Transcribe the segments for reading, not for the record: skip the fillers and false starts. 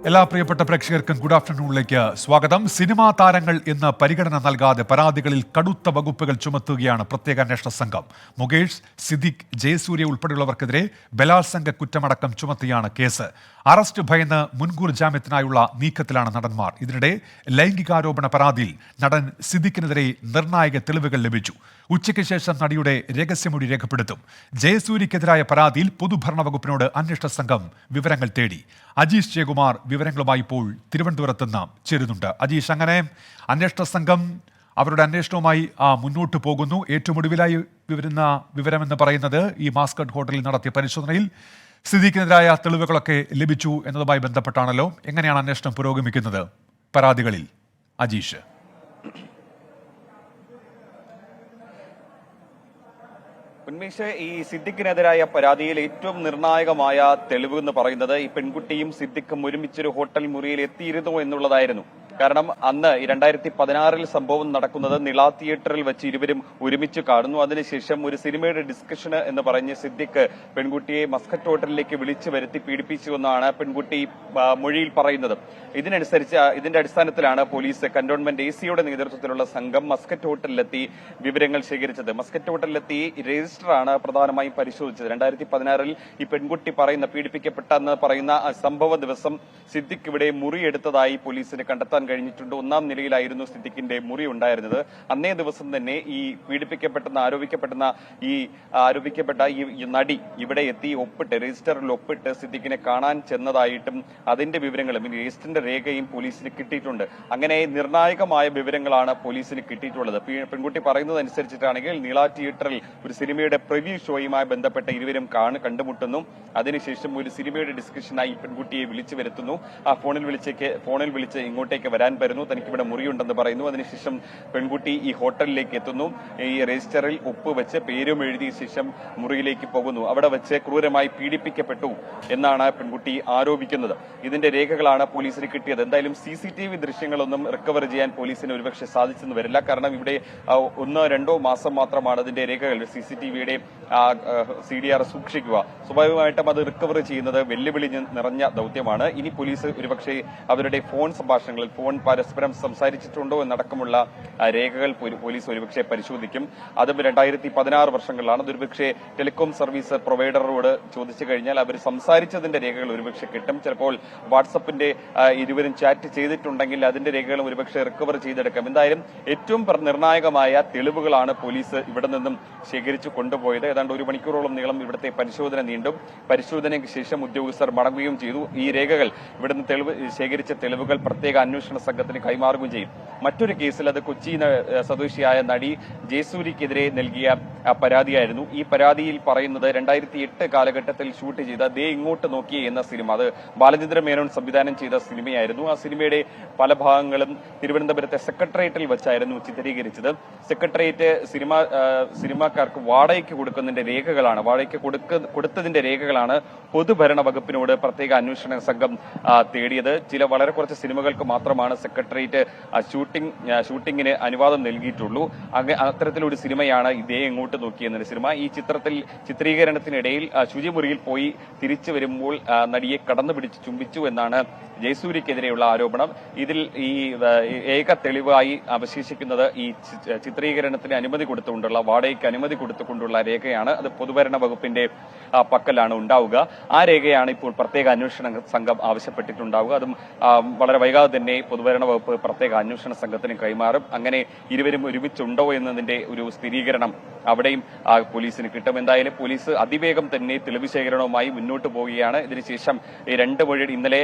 എല്ലാ പ്രിയപ്പെട്ട പ്രേക്ഷകർക്കും ഗുഡ് ആഫ്റ്റർനൂണിലേക്ക് സ്വാഗതം. സിനിമാ താരങ്ങൾ എന്ന് പരിഗണന നൽകാതെ പരാതികളിൽ കടുത്ത വകുപ്പുകൾ ചുമത്തുകയാണ് പ്രത്യേക അന്വേഷണ സംഘം. മുകേഷ്, സിദ്ദിഖ്, ജയസൂര്യ ഉൾപ്പെടെയുള്ളവർക്കെതിരെ ബലാത്സംഗ കുറ്റമടക്കം ചുമത്തിയാണ് കേസ്. അറസ്റ്റ് ഭയന്ന് മുൻകൂർ ജാമ്യത്തിനായുള്ള നീക്കത്തിലാണ് നടന്മാർ. ഇതിനിടെ ലൈംഗികാരോപണ പരാതിയിൽ നടൻ സിദ്ദിഖിനെതിരെ നിർണായക തെളിവുകൾ ലഭിച്ചു. ഉച്ചയ്ക്ക് ശേഷം നടിയുടെ രഹസ്യമൊഴി രേഖപ്പെടുത്തും. ജയസൂര്യക്കെതിരായ പരാതിയിൽ പൊതുഭരണ വകുപ്പിനോട് അന്വേഷണ സംഘം വിവരങ്ങൾ തേടി. അജീഷ് ജയകുമാർ വിവരങ്ങളുമായി ഇപ്പോൾ തിരുവനന്തപുരത്ത് നിന്ന് ചേരുന്നുണ്ട്. അജീഷ്, അങ്ങനെ അന്വേഷണ സംഘം അവരുടെ അന്വേഷണവുമായി മുന്നോട്ട് പോകുന്നു. ഏറ്റവും ഒടുവിലായി വരുന്ന വിവരമെന്ന് പറയുന്നത് ഈ മാസ്കട്ട് ഹോട്ടലിൽ നടത്തിയ പരിശോധനയിൽ സിദ്ദിഖിനെതിരായ തെളിവുകളൊക്കെ ലഭിച്ചു എന്നതുമായി ബന്ധപ്പെട്ടാണല്ലോ. എങ്ങനെയാണ് അന്വേഷണം പുരോഗമിക്കുന്നത് പരാതികളിൽ, അജീഷ്? ഉന്മേഷ്, ഈ സിദ്ദിഖിനെതിരായ പരാതിയിൽ ഏറ്റവും നിർണായകമായ തെളിവ് എന്ന് പറയുന്നത് ഈ പെൺകുട്ടിയും സിദ്ദിഖും ഒരുമിച്ചൊരു ഹോട്ടൽ മുറിയിൽ എത്തിയിരുന്നു എന്നുള്ളതായിരുന്നു. കാരണം അന്ന് 2016 സംഭവം നടക്കുന്നത് നിള തിയേറ്ററിൽ വെച്ച് ഇരുവരും ഒരുമിച്ച് കാണുന്നു. അതിനുശേഷം ഒരു സിനിമയുടെ ഡിസ്കഷന് എന്ന് പറഞ്ഞ് സിദ്ദിഖ് പെൺകുട്ടിയെ മസ്കറ്റ് ഹോട്ടലിലേക്ക് വിളിച്ചു വരുത്തി പീഡിപ്പിച്ചുവെന്നാണ് പെൺകുട്ടി മൊഴിയിൽ പറയുന്നത്. ഇതിന്റെ അടിസ്ഥാനത്തിലാണ് പോലീസ് കന്റോൺമെന്റ് എസിയുടെ നേതൃത്വത്തിലുള്ള സംഘം മസ്കറ്റ് ഹോട്ടലിലെത്തി വിവരങ്ങൾ ശേഖരിച്ചത്. മസ്കറ്റ് ഹോട്ടലിലെത്തി രജിസ്റ്ററാണ് പ്രധാനമായും പരിശോധിച്ചത്. 2016 ഈ പെൺകുട്ടി പീഡിപ്പിക്കപ്പെട്ടെന്ന് പറയുന്ന സംഭവ ദിവസം സിദ്ദിഖ് ഇവിടെ മുറിയെടുത്തതായി പോലീസിന് കണ്ടെത്താൻ കഴിഞ്ഞിട്ടുണ്ട്. 1-ാം നിലയിലായിരുന്നു സിദ്ദിഖിന്റെ മുറി ഉണ്ടായിരുന്നത്. അന്നേ ദിവസം തന്നെ ഈ ആരോപിക്കപ്പെട്ട ഈ നടി ഇവിടെ എത്തി രജിസ്റ്ററിൽ ഒപ്പിട്ട് സിദ്ദിഖിനെ കാണാൻ ചെന്നതായിട്ടും അതിന്റെ വിവരങ്ങളും രജിസ്റ്ററിന്റെ രേഖയും പോലീസിന് കിട്ടിയിട്ടുണ്ട്. അങ്ങനെ നിർണായകമായ വിവരങ്ങളാണ് പോലീസിന് കിട്ടിയിട്ടുള്ളത്. പെൺകുട്ടി പറയുന്നതനുസരിച്ചിട്ടാണെങ്കിൽ നിള തിയേറ്ററിൽ ഒരു സിനിമയുടെ പ്രിവ്യൂ ഷോയുമായി ബന്ധപ്പെട്ട ഇരുവരും കണ്ടുമുട്ടുന്നു. അതിനുശേഷം ഒരു സിനിമയുടെ ഡിസ്കഷനായി പെൺകുട്ടിയെ വിളിച്ചു വരുത്തുന്നു. ആ ഫോണിൽ വിളിച്ച് ഇങ്ങോട്ടേക്ക് വരാൻ വരുന്നു. തനിക്ക് ഇവിടെ മുറിയുണ്ടെന്ന് പറയുന്നു. അതിനുശേഷം പെൺകുട്ടി ഈ ഹോട്ടലിലേക്ക് എത്തുന്നു. ഈ രജിസ്റ്ററിൽ ഒപ്പുവെച്ച് പേരും എഴുതിയ ശേഷം മുറിയിലേക്ക് പോകുന്നു. അവിടെ വെച്ച് ക്രൂരമായി പീഡിപ്പിക്കപ്പെട്ടു എന്നാണ് പെൺകുട്ടി ആരോപിക്കുന്നത്. ഇതിന്റെ രേഖകളാണ് പോലീസിന് കിട്ടിയത്. എന്തായാലും CCTV ദൃശ്യങ്ങളൊന്നും റിക്കവർ ചെയ്യാൻ പോലീസിന് ഒരുപക്ഷെ സാധിച്ചെന്ന് വരില്ല. കാരണം ഇവിടെ 1-2 മാസം മാത്രമാണ് അതിന്റെ രേഖകൾ CCTVയുടെ CDR സൂക്ഷിക്കുക. സ്വാഭാവികമായിട്ടും അത് റിക്കവർ ചെയ്യുന്നത് വെല്ലുവിളി നിറഞ്ഞ ദൌത്യമാണ്. ഇനി പോലീസ് ഒരുപക്ഷെ അവരുടെ ഫോൺ സംഭാഷണങ്ങളിൽ പരസ്പരം സംസാരിച്ചിട്ടുണ്ടോ എന്നടക്കമുള്ള രേഖകൾ പോലീസ് ഒരുപക്ഷെ പരിശോധിക്കും. അതും 2016 വർഷങ്ങളിലാണ്. അതൊരുപക്ഷെ ടെലികോം സർവീസ് പ്രൊവൈഡറോട് ചോദിച്ചു കഴിഞ്ഞാൽ അവർ സംസാരിച്ചതിന്റെ രേഖകൾ ഒരുപക്ഷെ കിട്ടും. ചിലപ്പോൾ വാട്സപ്പിന്റെ ഇരുവരും ചാറ്റ് ചെയ്തിട്ടുണ്ടെങ്കിൽ അതിന്റെ രേഖകളും ഒരുപക്ഷെ റിക്കവർ ചെയ്തെടുക്കാം. എന്തായാലും ഏറ്റവും നിർണായകമായ തെളിവുകളാണ് പോലീസ് ഇവിടെ നിന്നും ശേഖരിച്ചു കൊണ്ടുപോയത്. ഏതാണ്ട് 1 മണിക്കൂറോളം നീളം ഇവിടുത്തെ പരിശോധന നീണ്ടും. പരിശോധനയ്ക്ക് ശേഷം ഉദ്യോഗസ്ഥർ മടങ്ങുകയും ചെയ്തു. ഈ രേഖകൾ ഇവിടുന്ന് ശേഖരിച്ച തെളിവുകൾ പ്രത്യേക അന്വേഷണ സംഘത്തിന് കൈമാറുകയും ചെയ്യും. മറ്റൊരു കേസിൽ അത് കൊച്ചി സ്വദേശിയായ നടി ജയസൂര്യക്കെതിരെ നൽകിയ പരാതിയായിരുന്നു. ഈ പരാതിയിൽ പറയുന്നത് 2008 കാലഘട്ടത്തിൽ ഷൂട്ട് ചെയ്ത ദേ ഇങ്ങോട്ട് നോക്കിയേ എന്ന സിനിമ, അത് ബാലചന്ദ്ര മേനോൻ സംവിധാനം ചെയ്ത സിനിമയായിരുന്നു. ആ സിനിമയുടെ പല ഭാഗങ്ങളും തിരുവനന്തപുരത്തെ സെക്രട്ടേറിയറ്റിൽ വെച്ചായിരുന്നു ചിത്രീകരിച്ചത്. സെക്രട്ടേറിയറ്റ് സിനിമാക്കാർക്ക് വാടകയ്ക്ക് കൊടുക്കുന്നതിന്റെ രേഖകളാണ്, കൊടുത്തതിന്റെ രേഖകളാണ് പൊതുഭരണ വകുപ്പിനോട് പ്രത്യേക അന്വേഷണ സംഘം തേടിയത്. വളരെ കുറച്ച് സിനിമകൾക്ക് മാത്രമാണ് സെക്രട്ടേറിയറ്റ് ഷൂട്ടിങ്ങിന് അനുവാദം നൽകിയിട്ടുള്ളൂ. അത്തരത്തിലൊരു സിനിമയാണ് ഇതേ എങ്ങോട്ട് നോക്കിയെന്ന സിനിമ. ഈ ചിത്രീകരണത്തിനിടയിൽ ശുചിമുറിയിൽ പോയി തിരിച്ചു വരുമ്പോൾ നടിയെ കടന്നു പിടിച്ച് ചുംബിച്ചു എന്നാണ് ജയസൂര്യക്കെതിരെയുള്ള ആരോപണം. ഇതിൽ ഈ ഏക തെളിവായി അവശേഷിക്കുന്നത് ഈ ചിത്രീകരണത്തിന് അനുമതി കൊടുത്തുകൊണ്ടുള്ള, വാടകയ്ക്ക് അനുമതി കൊടുത്തുകൊണ്ടുള്ള രേഖയാണ്. അത് പൊതുഭരണ വകുപ്പിന്റെ പക്കലാണ് ഉണ്ടാവുക. ആ രേഖയാണ് ഇപ്പോൾ പ്രത്യേക അന്വേഷണ സംഘം ആവശ്യപ്പെട്ടിട്ടുണ്ടാവുക. അതും വളരെ വൈകാതെ തന്നെ പൊതുഭരണ വകുപ്പ് പ്രത്യേക അന്വേഷണ സംഘത്തിന് കൈമാറും. അങ്ങനെ ഇരുവരും ഒരുമിച്ചുണ്ടോ എന്നതിന്റെ ഒരു സ്ഥിരീകരണം അവിടെയും പോലീസിന് കിട്ടും. എന്തായാലും പോലീസ് അതിവേഗം തന്നെ തെളിവ് ശേഖരണവുമായി മുന്നോട്ട് പോവുകയാണ്. ഇതിനുശേഷം ഇന്നലെ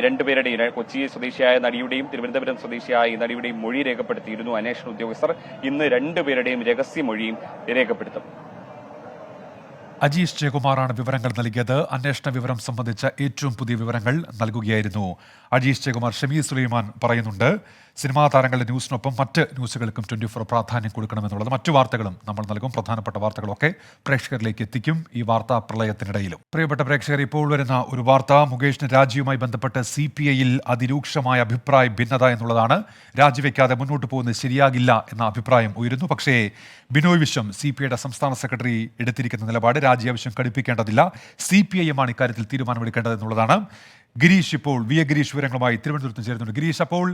രണ്ടുപേരുടെയും, കൊച്ചി സ്വദേശിയായ നടിയുടെയും തിരുവനന്തപുരം സ്വദേശിയായ ഈ നടിയുടെയും മൊഴി രേഖപ്പെടുത്തിയിരുന്നു അന്വേഷണ ഉദ്യോഗസ്ഥർ. ഇന്ന് രണ്ടുപേരുടെയും രഹസ്യമൊഴിയും രേഖപ്പെടുത്തും. അജീഷ് ജയകുമാറാണ് വിവരങ്ങൾ നൽകിയത്. അന്വേഷണ വിവരം സംബന്ധിച്ച ഏറ്റവും പുതിയ വിവരങ്ങൾ നൽകുകയായിരുന്നു അജീഷ് ജയകുമാർ. ഷമീർ സുലൈമാൻ പറയുന്നുണ്ട്, സിനിമാ താരങ്ങളുടെ ന്യൂസിനൊപ്പം മറ്റ് ന്യൂസുകൾക്കും 24 പ്രാധാന്യം കൊടുക്കണമെന്നുള്ളത്. മറ്റു വാർത്തകളും നമ്മൾ നൽകും. പ്രധാനപ്പെട്ട വാർത്തകളൊക്കെ പ്രേക്ഷകരിലേക്ക് എത്തിക്കും ഈ വാർത്താ പ്രളയത്തിനിടയിലും. പ്രിയപ്പെട്ട പ്രേക്ഷകർ, ഇപ്പോൾ വരുന്ന ഒരു വാർത്ത, മുകേഷിന് രാജിയുമായി ബന്ധപ്പെട്ട് CPIയിൽ അതിരൂക്ഷമായ അഭിപ്രായ ഭിന്നത എന്നുള്ളതാണ്. രാജിവെക്കാതെ മുന്നോട്ട് പോകുന്നത് ശരിയാകില്ല എന്ന അഭിപ്രായം ഉയരുന്നു. പക്ഷേ ബിനോയ് വിശ്വം, CPIയുടെ സംസ്ഥാന സെക്രട്ടറി, എടുത്തിരിക്കുന്ന നിലപാട് രാജി ആവശ്യം കടുപ്പിക്കേണ്ടതില്ല. CPIM ആണ് ഇക്കാര്യത്തിൽ തീരുമാനമെടുക്കേണ്ടത് എന്നുള്ളതാണ്. ഗിരീഷ് ഇപ്പോൾ ഗിരീഷ് വിവരങ്ങളുമായി തിരുവനന്തപുരത്ത് ചേരുന്നുണ്ട്. ഗിരീഷ്, അപ്പോൾ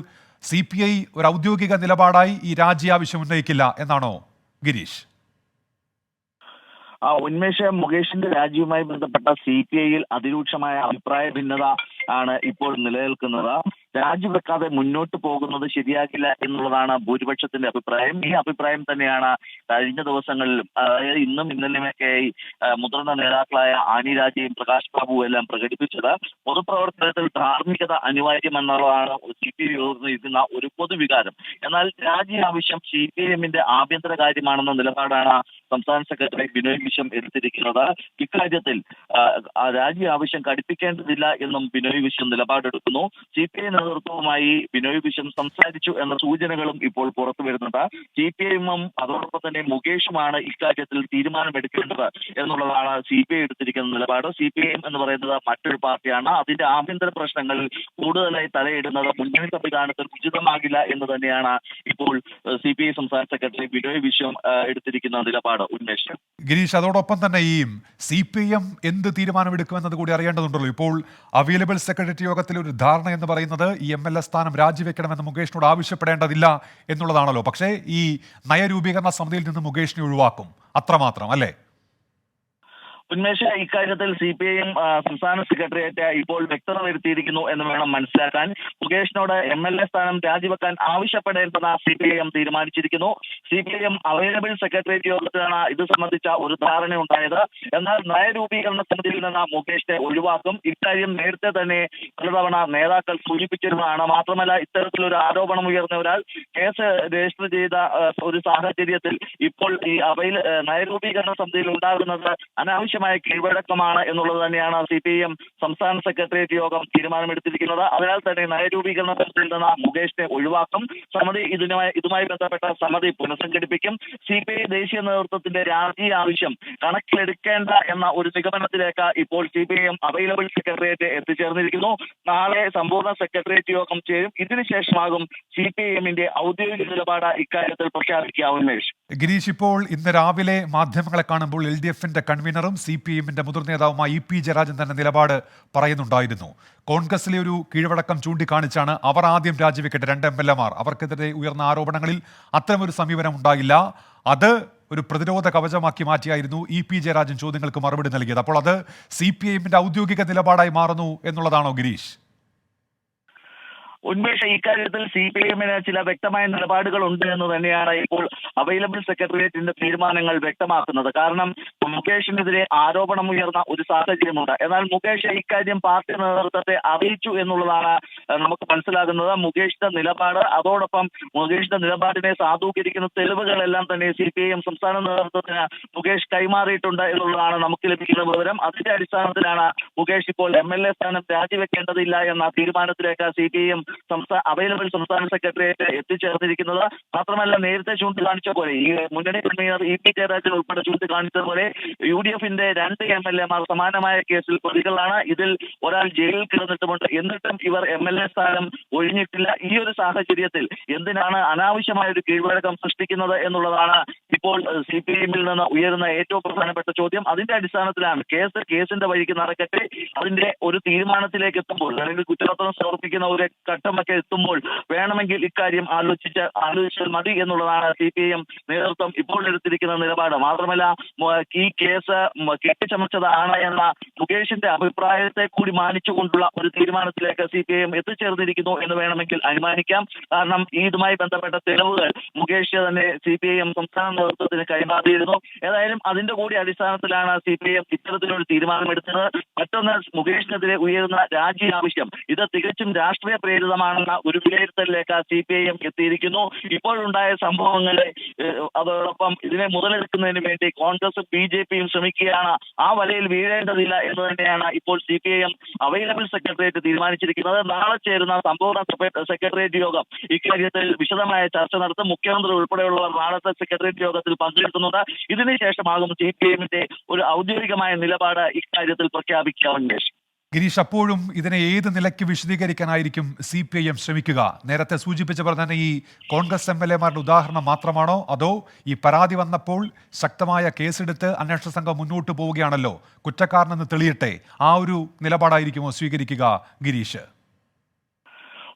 CPI ഒരു ഔദ്യോഗിക നിലപാടായി ഈ രാജി ആവശ്യം ഉന്നയിക്കില്ല എന്നാണോ ഗിരീഷ്? ഉന്മേഷ്, മുകേഷിന്റെ രാജിയുമായി ബന്ധപ്പെട്ട CPIയിൽ അതിരൂക്ഷമായ അഭിപ്രായ ഭിന്നത ആണ് ഇപ്പോൾ നിലനിൽക്കുന്നത്. രാജിവെക്കാതെ മുന്നോട്ട് പോകുന്നത് ശരിയാകില്ല എന്നുള്ളതാണ് ഭൂരിപക്ഷത്തിന്റെ അഭിപ്രായം. ഈ അഭിപ്രായം തന്നെയാണ് കഴിഞ്ഞ ദിവസങ്ങളിലും, അതായത് ഇന്നും ഇന്നലെയുമൊക്കെയായി മുതിർന്ന നേതാക്കളായ ആനി രാജയും പ്രകാശ് ബാബുവും എല്ലാം പ്രകടിപ്പിച്ചത്. പൊതുപ്രവർത്തനത്തിൽ ധാർമ്മികത അനിവാര്യമെന്നുള്ളതാണ് CPI ഉയർന്നിരിക്കുന്ന ഒരു പൊതുവികാരം. എന്നാൽ രാജി ആവശ്യം CPIMന്റെ ആഭ്യന്തര കാര്യമാണെന്ന നിലപാടാണ് സംസ്ഥാന സെക്രട്ടറി ബിനോയ് വിശ്വം എടുത്തിരിക്കുന്നത്. ഇക്കാര്യത്തിൽ രാജി ആവശ്യം കടുപ്പിക്കേണ്ടതില്ല എന്നും ബിനോയ് വിശ്വം നിലപാടെടുക്കുന്നു. CPI നേതൃത്വവുമായി ബിനോയ് വിശ്വം സംസാരിച്ചു എന്ന സൂചനകളും ഇപ്പോൾ പുറത്തു വരുന്നുണ്ട്. CPIMും അതോടൊപ്പം തന്നെ മുകേഷുമാണ് ഇക്കാര്യത്തിൽ തീരുമാനമെടുക്കേണ്ടത് എന്നുള്ളതാണ് CPI എടുത്തിരിക്കുന്ന നിലപാട്. CPIM എന്ന് പറയുന്നത് മറ്റൊരു പാർട്ടിയാണ്. അതിന്റെ ആഭ്യന്തര പ്രശ്നങ്ങളിൽ കൂടുതലായി തലയിടുന്നത് മുന്നണി സംവിധാനത്തിൽ ഉചിതമാകില്ല എന്ന് തന്നെയാണ് ഇപ്പോൾ CPI സംസ്ഥാന സെക്രട്ടറി ബിനോയ് വിശ്വം എടുത്തിരിക്കുന്ന നിലപാട്. ഉന്മേഷ്, ഗിരീഷ്, അതോടൊപ്പം തന്നെ ഈ CPIM എന്ത് തീരുമാനമെടുക്കുമെന്നത് കൂടി അറിയേണ്ടതുണ്ടല്ലോ. ഇപ്പോൾ അവൈലബിൾ സെക്രട്ടറി യോഗത്തിൽ ഒരു ധാരണ എന്ന് പറയുന്നത് ഈ MLA സ്ഥാനം രാജിവെക്കണമെന്ന് മുകേഷിനോട് ആവശ്യപ്പെടേണ്ടതില്ല എന്നുള്ളതാണല്ലോ. പക്ഷേ ഈ നയരൂപീകരണ സമിതിയിൽ നിന്ന് മുകേഷിനെ ഒഴിവാക്കും, അത്രമാത്രം അല്ലേ? ഉന്മേഷ, ഇക്കാര്യത്തിൽ CPIM സംസ്ഥാന സെക്രട്ടേറിയറ്റ് ഇപ്പോൾ വ്യക്തത വരുത്തിയിരിക്കുന്നു എന്ന് വേണം മനസ്സിലാക്കാൻ. മുകേഷിനോട് MLA സ്ഥാനം രാജിവെക്കാൻ ആവശ്യപ്പെടേണ്ടെന്ന് CPIM തീരുമാനിച്ചിരിക്കുന്നു. CPIM അവൈലബിൾ സെക്രട്ടേറിയറ്റ് യോഗത്തിലാണ് ഇത് സംബന്ധിച്ച ഒരു ധാരണ ഉണ്ടായത്. എന്നാൽ നയരൂപീകരണ സമിതിയിൽ നിന്ന് മുകേഷിനെ ഒഴിവാക്കും. ഇക്കാര്യം നേരത്തെ തന്നെ പലതവണ നേതാക്കൾ സൂചിപ്പിച്ചിരുന്നതാണ്. മാത്രമല്ല, ഇത്തരത്തിലൊരു ആരോപണം ഉയർന്ന ഒരാൾ കേസ് രജിസ്റ്റർ ചെയ്ത ഒരു സാഹചര്യത്തിൽ ഇപ്പോൾ ഈ നയരൂപീകരണ സമിതിയിൽ ഉണ്ടാകുന്നത് അനാവശ്യ കീഴ്വഴക്കമാണ് എന്നുള്ളത് തന്നെയാണ് CPIM സംസ്ഥാന സെക്രട്ടേറിയറ്റ് യോഗം തീരുമാനമെടുത്തിരിക്കുന്നത്. അതിനാൽ തന്നെ നയരൂപീകരണ സമിതിയിൽ നിന്ന് മുകേഷിനെ ഒഴിവാക്കും. സമിതി ഇതുമായി ബന്ധപ്പെട്ട സമിതി പുനഃസംഘടിപ്പിക്കും. CPI ദേശീയ നേതൃത്വത്തിന്റെ രാജി ആവശ്യം കണക്കിലെടുക്കേണ്ട എന്ന ഒരു നിഗമനത്തിലേക്ക് ഇപ്പോൾ CPIM അവൈലബിൾ സെക്രട്ടേറിയറ്റ് എത്തിച്ചേർന്നിരിക്കുന്നു. നാളെ സമ്പൂർണ്ണ സെക്രട്ടേറിയറ്റ് യോഗം ചേരും. ഇതിനുശേഷമാകും CPIMന്റെ ഔദ്യോഗിക നിലപാട് ഇക്കാര്യത്തിൽ പ്രഖ്യാപിക്കുക. ഉന്മേഷ്, ഗിരീഷ്, ഇപ്പോൾ ഇന്ന് രാവിലെ മാധ്യമങ്ങളെ കാണുമ്പോൾ LDFന്റെ കൺവീനറും CPIMന്റെ മുതിർന്ന നേതാവുമായ EP ജയരാജൻ തന്നെ നിലപാട് പറയുന്നുണ്ടായിരുന്നു. കോൺഗ്രസിലെ ഒരു കീഴ്വഴക്കം ചൂണ്ടിക്കാണിച്ചാണ് അവർ ആദ്യം രാജിവെക്കട്ടെ, 2 MLAമാർ, അവർക്കെതിരെ ഉയർന്ന ആരോപണങ്ങളിൽ അത്തരമൊരു സമീപനം ഉണ്ടായില്ല, അത് ഒരു പ്രതിരോധ കവചമാക്കി മാറ്റിയായിരുന്നു EP ജയരാജൻ ചോദ്യങ്ങൾക്ക് മറുപടി നൽകിയത്. അപ്പോൾ അത് CPIMന്റെ ഔദ്യോഗിക നിലപാടായി മാറുന്നു എന്നുള്ളതാണോ ഗിരീഷ്? ഉന്മേഷ, ഇക്കാര്യത്തിൽ CPIMന് ചില വ്യക്തമായ നിലപാടുകൾ ഉണ്ട് എന്ന് തന്നെയാണ് ഇപ്പോൾ അവൈലബിൾ സെക്രട്ടേറിയറ്റിന്റെ തീരുമാനങ്ങൾ വ്യക്തമാക്കുന്നത്. കാരണം മുകേഷിനെതിരെ ആരോപണം ഉയർന്ന ഒരു സാഹചര്യമുണ്ട്. എന്നാൽ മുകേഷ് ഇക്കാര്യം പാർട്ടി നേതൃത്വത്തെ അറിയിച്ചു എന്നുള്ളതാണ് നമുക്ക് മനസ്സിലാകുന്നത്. മുകേഷിന്റെ നിലപാട്, അതോടൊപ്പം മുകേഷിന്റെ നിലപാടിനെ സാധൂകരിക്കുന്ന തെളിവുകളെല്ലാം തന്നെ CPIM സംസ്ഥാന നേതൃത്വത്തിന് മുകേഷ് കൈമാറിയിട്ടുണ്ട് എന്നുള്ളതാണ് നമുക്ക് ലഭിക്കുന്ന വിവരം. അതിന്റെ അടിസ്ഥാനത്തിലാണ് മുകേഷ് ഇപ്പോൾ MLA സ്ഥാനം രാജിവെക്കേണ്ടതില്ല എന്ന തീരുമാനത്തിലേക്ക് CPIM അവൈലബിൾ സംസ്ഥാന സെക്രട്ടേറിയറ്റ് എത്തിച്ചേർന്നിരിക്കുന്നത്. മാത്രമല്ല, നേരത്തെ ചൂണ്ടിക്കാണിച്ച പോലെ ഈ മുന്നണി കൺവീനർ EP ജയരാജൻ ഉൾപ്പെടെ ചൂണ്ടിക്കാണിച്ചതുപോലെ UDFന്റെ 2 MLAമാർ സമാനമായ കേസിൽ പ്രതികളാണ്. ഇതിൽ ഒരാൾ ജയിലിൽ കിടന്നിട്ടുമുണ്ട്. എന്നിട്ടും ഇവർ MLA സ്ഥാനം ഒഴിഞ്ഞിട്ടില്ല. ഈ ഒരു സാഹചര്യത്തിൽ എന്തിനാണ് അനാവശ്യമായ ഒരു കീഴ്വഴക്കം സൃഷ്ടിക്കുന്നത് എന്നുള്ളതാണ് ഇപ്പോൾ CPIMൽ നിന്ന് ഉയരുന്ന ഏറ്റവും പ്രധാനപ്പെട്ട ചോദ്യം. അതിന്റെ അടിസ്ഥാനത്തിലാണ് കേസിന്റെ വഴിക്ക് നടക്കട്ടെ, അതിന്റെ ഒരു തീരുമാനത്തിലേക്ക് എത്തുമ്പോൾ, അല്ലെങ്കിൽ കുറ്റപത്രം സമർപ്പിക്കുന്ന ഒരു ഘട്ടമൊക്കെ എത്തുമ്പോൾ വേണമെങ്കിൽ ഇക്കാര്യം ആലോചിച്ചാൽ മതി എന്നുള്ളതാണ് CPIM നേതൃത്വം ഇപ്പോൾ എടുത്തിരിക്കുന്ന നിലപാട്. മാത്രമല്ല, ഈ കേസ് കെട്ടിച്ചമച്ചതാണ് എന്ന മുകേഷിന്റെ അഭിപ്രായത്തെ കൂടി മാനിച്ചുകൊണ്ടുള്ള ഒരു തീരുമാനത്തിലേക്ക് CPIM എത്തിച്ചേർന്നിരിക്കുന്നു എന്ന് വേണമെങ്കിൽ അനുമാനിക്കാം. കാരണം ഇതുമായി ബന്ധപ്പെട്ട തെളിവുകൾ മുകേഷ് തന്നെ CPIM സംസ്ഥാന നേതൃത്വത്തിന് കൈമാറിയിരുന്നു. ഏതായാലും അതിന്റെ കൂടി അടിസ്ഥാനത്തിലാണ് CPIM ഇത്തരത്തിലൊരു തീരുമാനമെടുത്തത്. മറ്റൊന്ന്, മുകേഷിനെതിരെ ഉയരുന്ന രാജി ആവശ്യം ഇത് തികച്ചും രാഷ്ട്രീയ പ്രേരിതമാണെന്ന ഒരു വിലയിരുത്തലിലേക്ക് CPIM എത്തിയിരിക്കുന്നു. ഇപ്പോഴുണ്ടായ സംഭവങ്ങളെ അതോടൊപ്പം ഇതിനെ മുതലെടുക്കുന്നതിന് വേണ്ടി കോൺഗ്രസും BJPയും ശ്രമിക്കുകയാണ്. ആ വലയിൽ വീഴേണ്ടതില്ല എന്ന് തന്നെയാണ് ഇപ്പോൾ CPIM അവൈലബിൾ സെക്രട്ടേറിയറ്റ് തീരുമാനിച്ചിരിക്കുന്നത്. നാളെ ചേരുന്ന സമ്പൂർണ്ണ സെക്രട്ടേറിയറ്റ് യോഗം ഇക്കാര്യത്തിൽ വിശദമായ ചർച്ച നടത്തും. മുഖ്യമന്ത്രി ഉൾപ്പെടെയുള്ളവർ നാളത്തെ സെക്രട്ടേറിയറ്റ് യോഗത്തിൽ പങ്കെടുക്കുന്നുണ്ട്. ഇതിനുശേഷമാകും CPIMന്റെ ഒരു ഔദ്യോഗികമായ നിലപാട് ഇക്കാര്യത്തിൽ പ്രഖ്യാപിക്കുക. ഗിരീഷ്, അപ്പോഴും ഇതിനെ ഏത് നിലയ്ക്ക് വിശദീകരിക്കാനായിരിക്കും CPIM ശ്രമിക്കുക? നേരത്തെ സൂചിപ്പിച്ച പോലെ തന്നെ ഈ കോൺഗ്രസ് MLA-മാരുടെ ഉദാഹരണം മാത്രമാണോ, അതോ ഈ പരാതി വന്നപ്പോൾ ശക്തമായ കേസെടുത്ത് അന്വേഷണ സംഘം മുന്നോട്ട് പോവുകയാണല്ലോ, കുറ്റക്കാരനെന്ന് തെളിയട്ടെ, ആ ഒരു നിലപാടായിരിക്കുമോ സ്വീകരിക്കുക ഗിരീഷ്?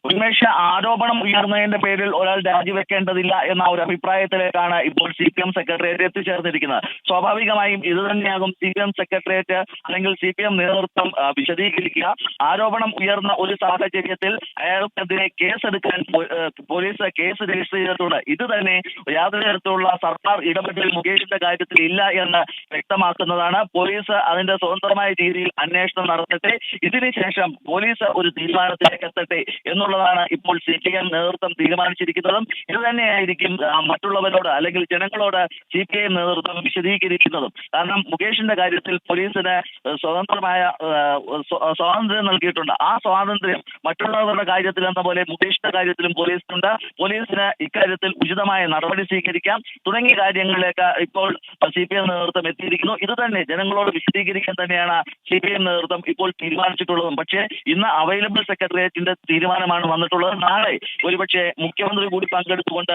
ഉന്മേഷ, ആരോപണം ഉയർന്നതിന്റെ പേരിൽ ഒരാൾ രാജിവെക്കേണ്ടതില്ല എന്ന ഒരു അഭിപ്രായത്തിലേക്കാണ് ഇപ്പോൾ CPM സെക്രട്ടേറിയറ്റ് എത്തിച്ചേർന്നിരിക്കുന്നത്. സ്വാഭാവികമായും ഇത് തന്നെയാകും CPM സെക്രട്ടേറിയറ്റ് അല്ലെങ്കിൽ CPM നേതൃത്വം വിശദീകരിക്കുക. ആരോപണം ഉയർന്ന ഒരു സാഹചര്യത്തിൽ അയാൾക്കെതിരെ കേസെടുക്കാൻ പോലീസ് കേസ് രജിസ്റ്റർ ചെയ്തിട്ടുണ്ട്. ഇത് തന്നെ യാതൊരു തരത്തിലുള്ള സർക്കാർ ഇടപെടൽ മുകേഷിന്റെ കാര്യത്തിൽ ഇല്ല എന്ന് വ്യക്തമാക്കുന്നതാണ്. പോലീസ് അതിന്റെ സ്വതന്ത്രമായ രീതിയിൽ അന്വേഷണം നടത്തട്ടെ, ഇതിനുശേഷം പോലീസ് ഒരു തീരുമാനത്തിലേക്ക് എത്തട്ടെ എന്നുള്ള ഇപ്പോൾ CPM നേതൃത്വം തീരുമാനിച്ചിരിക്കുന്നതും ഇത് തന്നെയായിരിക്കും മറ്റുള്ളവരോട് അല്ലെങ്കിൽ ജനങ്ങളോട് CPM നേതൃത്വം വിശദീകരിക്കുന്നതും. കാരണം മുകേഷിന്റെ കാര്യത്തിൽ പോലീസിന് സ്വതന്ത്രമായ സ്വാതന്ത്ര്യം നൽകിയിട്ടുണ്ട്. ആ സ്വാതന്ത്ര്യം മറ്റുള്ളവരുടെ കാര്യത്തിൽ എന്ന പോലെ മുകേഷിന്റെ കാര്യത്തിലും പോലീസിനുണ്ട്. പോലീസിന് ഇക്കാര്യത്തിൽ ഉചിതമായ നടപടി സ്വീകരിക്കാം തുടങ്ങിയ കാര്യങ്ങളിലേക്ക് ഇപ്പോൾ CPM നേതൃത്വം എത്തിയിരിക്കുന്നു. ഇത് തന്നെ ജനങ്ങളോട് വിശദീകരിക്കാൻ തന്നെയാണ് CPM നേതൃത്വം ഇപ്പോൾ തീരുമാനിച്ചിട്ടുള്ളതും. പക്ഷേ ഇന്ന് അവൈലബിൾ സെക്രട്ടേറിയറ്റിന്റെ തീരുമാനമാണ് വന്നിട്ടുള്ളത്. നാളെ ഒരുപക്ഷെ മുഖ്യമന്ത്രി കൂടി പങ്കെടുത്തുകൊണ്ട്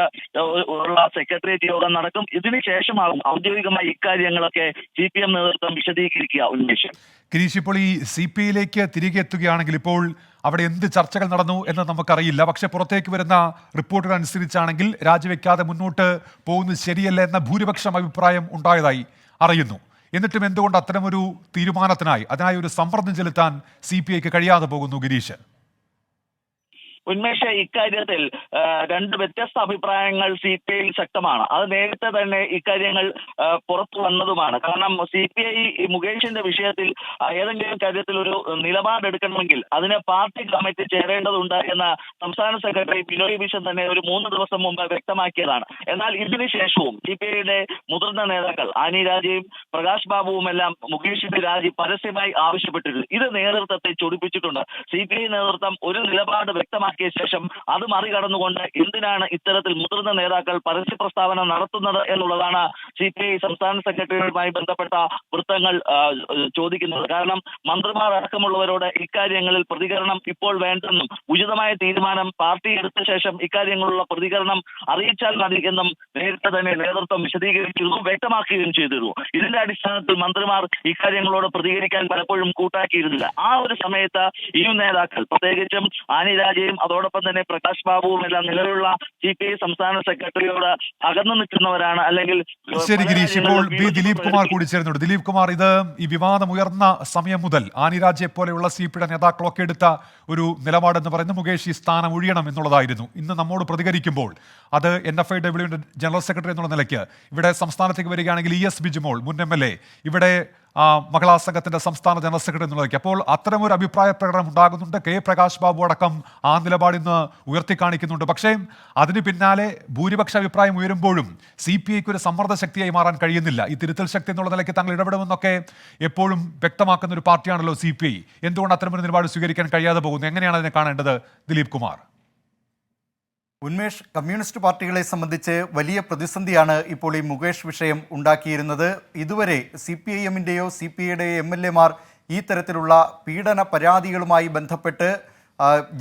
ഉള്ള സെക്രട്ടേറിയറ്റ് യോഗം നടക്കും. ഇതിനുശേഷമാകും ഔദ്യോഗികമായി ഇക്കാര്യങ്ങളൊക്കെ CPM നേതൃത്വം വിശദീകരിക്കുക. ഉന്മേഷം, ഗിരീഷ്, ഇപ്പോൾ ഈ CPI-യിലേക്ക് തിരികെ എത്തുകയാണെങ്കിൽ ഇപ്പോൾ അവിടെ എന്ത് ചർച്ചകൾ നടന്നു എന്ന് നമുക്കറിയില്ല. പക്ഷെ പുറത്തേക്ക് വരുന്ന റിപ്പോർട്ടുകൾ അനുസരിച്ചാണെങ്കിൽ രാജിവെക്കാതെ മുന്നോട്ട് പോകുന്നത് ശരിയല്ല എന്ന ഭൂരിപക്ഷം അഭിപ്രായം ഉണ്ടായതായി അറിയുന്നു. എന്നിട്ടും എന്തുകൊണ്ട് അത്തരമൊരു തീരുമാനത്തിനായി അതിനായി ഒരു സമ്മർദ്ദം ചെലുത്താൻ CPI-ക്ക് കഴിയാതെ പോകുന്നു ഗിരീഷ്? ഉന്മേഷ, ഇക്കാര്യത്തിൽ രണ്ട് വ്യത്യസ്ത അഭിപ്രായങ്ങൾ CPI ശക്തമാണ്. അത് നേരത്തെ തന്നെ ഇക്കാര്യങ്ങൾ പുറത്തു വന്നതുമാണ്. കാരണം CPI മുകേഷിന്റെ വിഷയത്തിൽ ഏതെങ്കിലും കാര്യത്തിൽ ഒരു നിലപാടെടുക്കണമെങ്കിൽ അതിന് പാർട്ടി കമ്മിറ്റി ചേരേണ്ടതുണ്ട് എന്ന സംസ്ഥാന സെക്രട്ടറി ബിനോയ് വിശ്വൻ തന്നെ ഒരു 3 ദിവസം മുമ്പ് വ്യക്തമാക്കിയതാണ്. എന്നാൽ ഇതിനുശേഷവും CPI-യുടെ മുതിർന്ന നേതാക്കൾ ആനി രാജയും പ്രകാശ് ബാബുവും എല്ലാം മുകേഷിന്റെ രാജി പരസ്യമായി ആവശ്യപ്പെട്ടിരുന്നു. ഇത് നേതൃത്വത്തെ ചൊടിപ്പിച്ചിട്ടുണ്ട്. CPI നേതൃത്വം ഒരു നിലപാട് വ്യക്തമാക്കിയ ശേഷം അത് മറികടന്നുകൊണ്ട് എന്തിനാണ് ഇത്തരത്തിൽ മുതിർന്ന നേതാക്കൾ പരസ്യ പ്രസ്താവന നടത്തുന്നത് എന്നുള്ളതാണ് CPI സംസ്ഥാന സെക്രട്ടറിയുമായി ബന്ധപ്പെട്ട വൃത്തങ്ങൾ ചോദിക്കുന്നത്. കാരണം മന്ത്രിമാർ അടക്കമുള്ളവരോട് ഇക്കാര്യങ്ങളിൽ പ്രതികരണം ഇപ്പോൾ വേണ്ടെന്നും ഉചിതമായ തീരുമാനം പാർട്ടി എടുത്ത ശേഷം ഇക്കാര്യങ്ങളുള്ള പ്രതികരണം അറിയിച്ചാൽ മതി എന്നും നേരത്തെ തന്നെ നേതൃത്വം വിശദീകരിച്ചിരുന്നു, വ്യക്തമാക്കുകയും ചെയ്തിരുന്നു. ഇതിന്റെ അടിസ്ഥാനത്തിൽ മന്ത്രിമാർ ഇക്കാര്യങ്ങളോട് പ്രതികരിക്കാൻ പലപ്പോഴും കൂട്ടാക്കിയിരുന്നില്ല. ആ ഒരു സമയത്ത് ഈ നേതാക്കൾ, പ്രത്യേകിച്ചും ആനി രാജയും അതോടൊപ്പം തന്നെ പ്രകാശ് ബാബുവും എല്ലാം നിലവിലുള്ള CPI സംസ്ഥാന സെക്രട്ടറിയോട് അകന്നു നിൽക്കുന്നവരാണ്. അല്ലെങ്കിൽ ശരി ഗിരീഷ്, ഇപ്പോൾ ദിലീപ് കുമാർ കൂടി ചേരുന്നുണ്ട്. ദിലീപ് കുമാർ, ഇത് ഈ വിവാദം ഉയർന്ന സമയം മുതൽ ആനിരാജയെ പോലെയുള്ള CPI-യുടെ നേതാക്കളൊക്കെ എടുത്ത ഒരു നിലപാടെന്ന് പറയുന്നത് മുകേഷ് ഈ സ്ഥാനം ഒഴിയണം എന്നുള്ളതായിരുന്നു. ഇന്ന് നമ്മോട് പ്രതികരിക്കുമ്പോൾ അത് NFIW ജനറൽ സെക്രട്ടറി എന്നുള്ള നിലയ്ക്ക് ഇവിടെ സംസ്ഥാനത്തേക്ക് വരികയാണെങ്കിൽ ES ബിജിമോൾ മുൻ MLA, ഇവിടെ മഹിളാ സംഘത്തിന്റെ സംസ്ഥാന ജനറൽ സെക്രട്ടറി എന്നുള്ളതൊക്കെ. അപ്പോൾ അത്തരമൊരു അഭിപ്രായ പ്രകടനം ഉണ്ടാകുന്നുണ്ട്. K പ്രകാശ് ബാബു അടക്കം ആ നിലപാട് ഇന്ന് ഉയർത്തിക്കാണിക്കുന്നുണ്ട്. പക്ഷേ അതിന് പിന്നാലെ ഭൂരിപക്ഷ അഭിപ്രായം ഉയരുമ്പോഴും CPI-ക്ക് ഒരു സമ്മർദ്ദ ശക്തിയായി മാറാൻ കഴിയുന്നില്ല. ഈ തിരുത്തൽ ശക്തി എന്നുള്ള നിലയ്ക്ക് തങ്ങൾ ഇടപെടുമെന്നൊക്കെ എപ്പോഴും വ്യക്തമാക്കുന്ന ഒരു പാർട്ടിയാണല്ലോ CPI. എന്തുകൊണ്ട് അത്തരമൊരു നിലപാട് സ്വീകരിക്കാൻ കഴിയാതെ പോകുന്നു? എങ്ങനെയാണ് അതിനെ കാണേണ്ടത് ദിലീപ് കുമാർ? ഉന്മേഷ്, കമ്മ്യൂണിസ്റ്റ് പാർട്ടികളെ സംബന്ധിച്ച് വലിയ പ്രതിസന്ധിയാണ് ഇപ്പോൾ ഈ മുകേഷ് വിഷയം ഉണ്ടാക്കിയിരുന്നത്. ഇതുവരെ CPIM-ൻ്റെയോ CPI-യുടെയോ MLA-മാർ ഈ തരത്തിലുള്ള പീഡന പരാതികളുമായി ബന്ധപ്പെട്ട്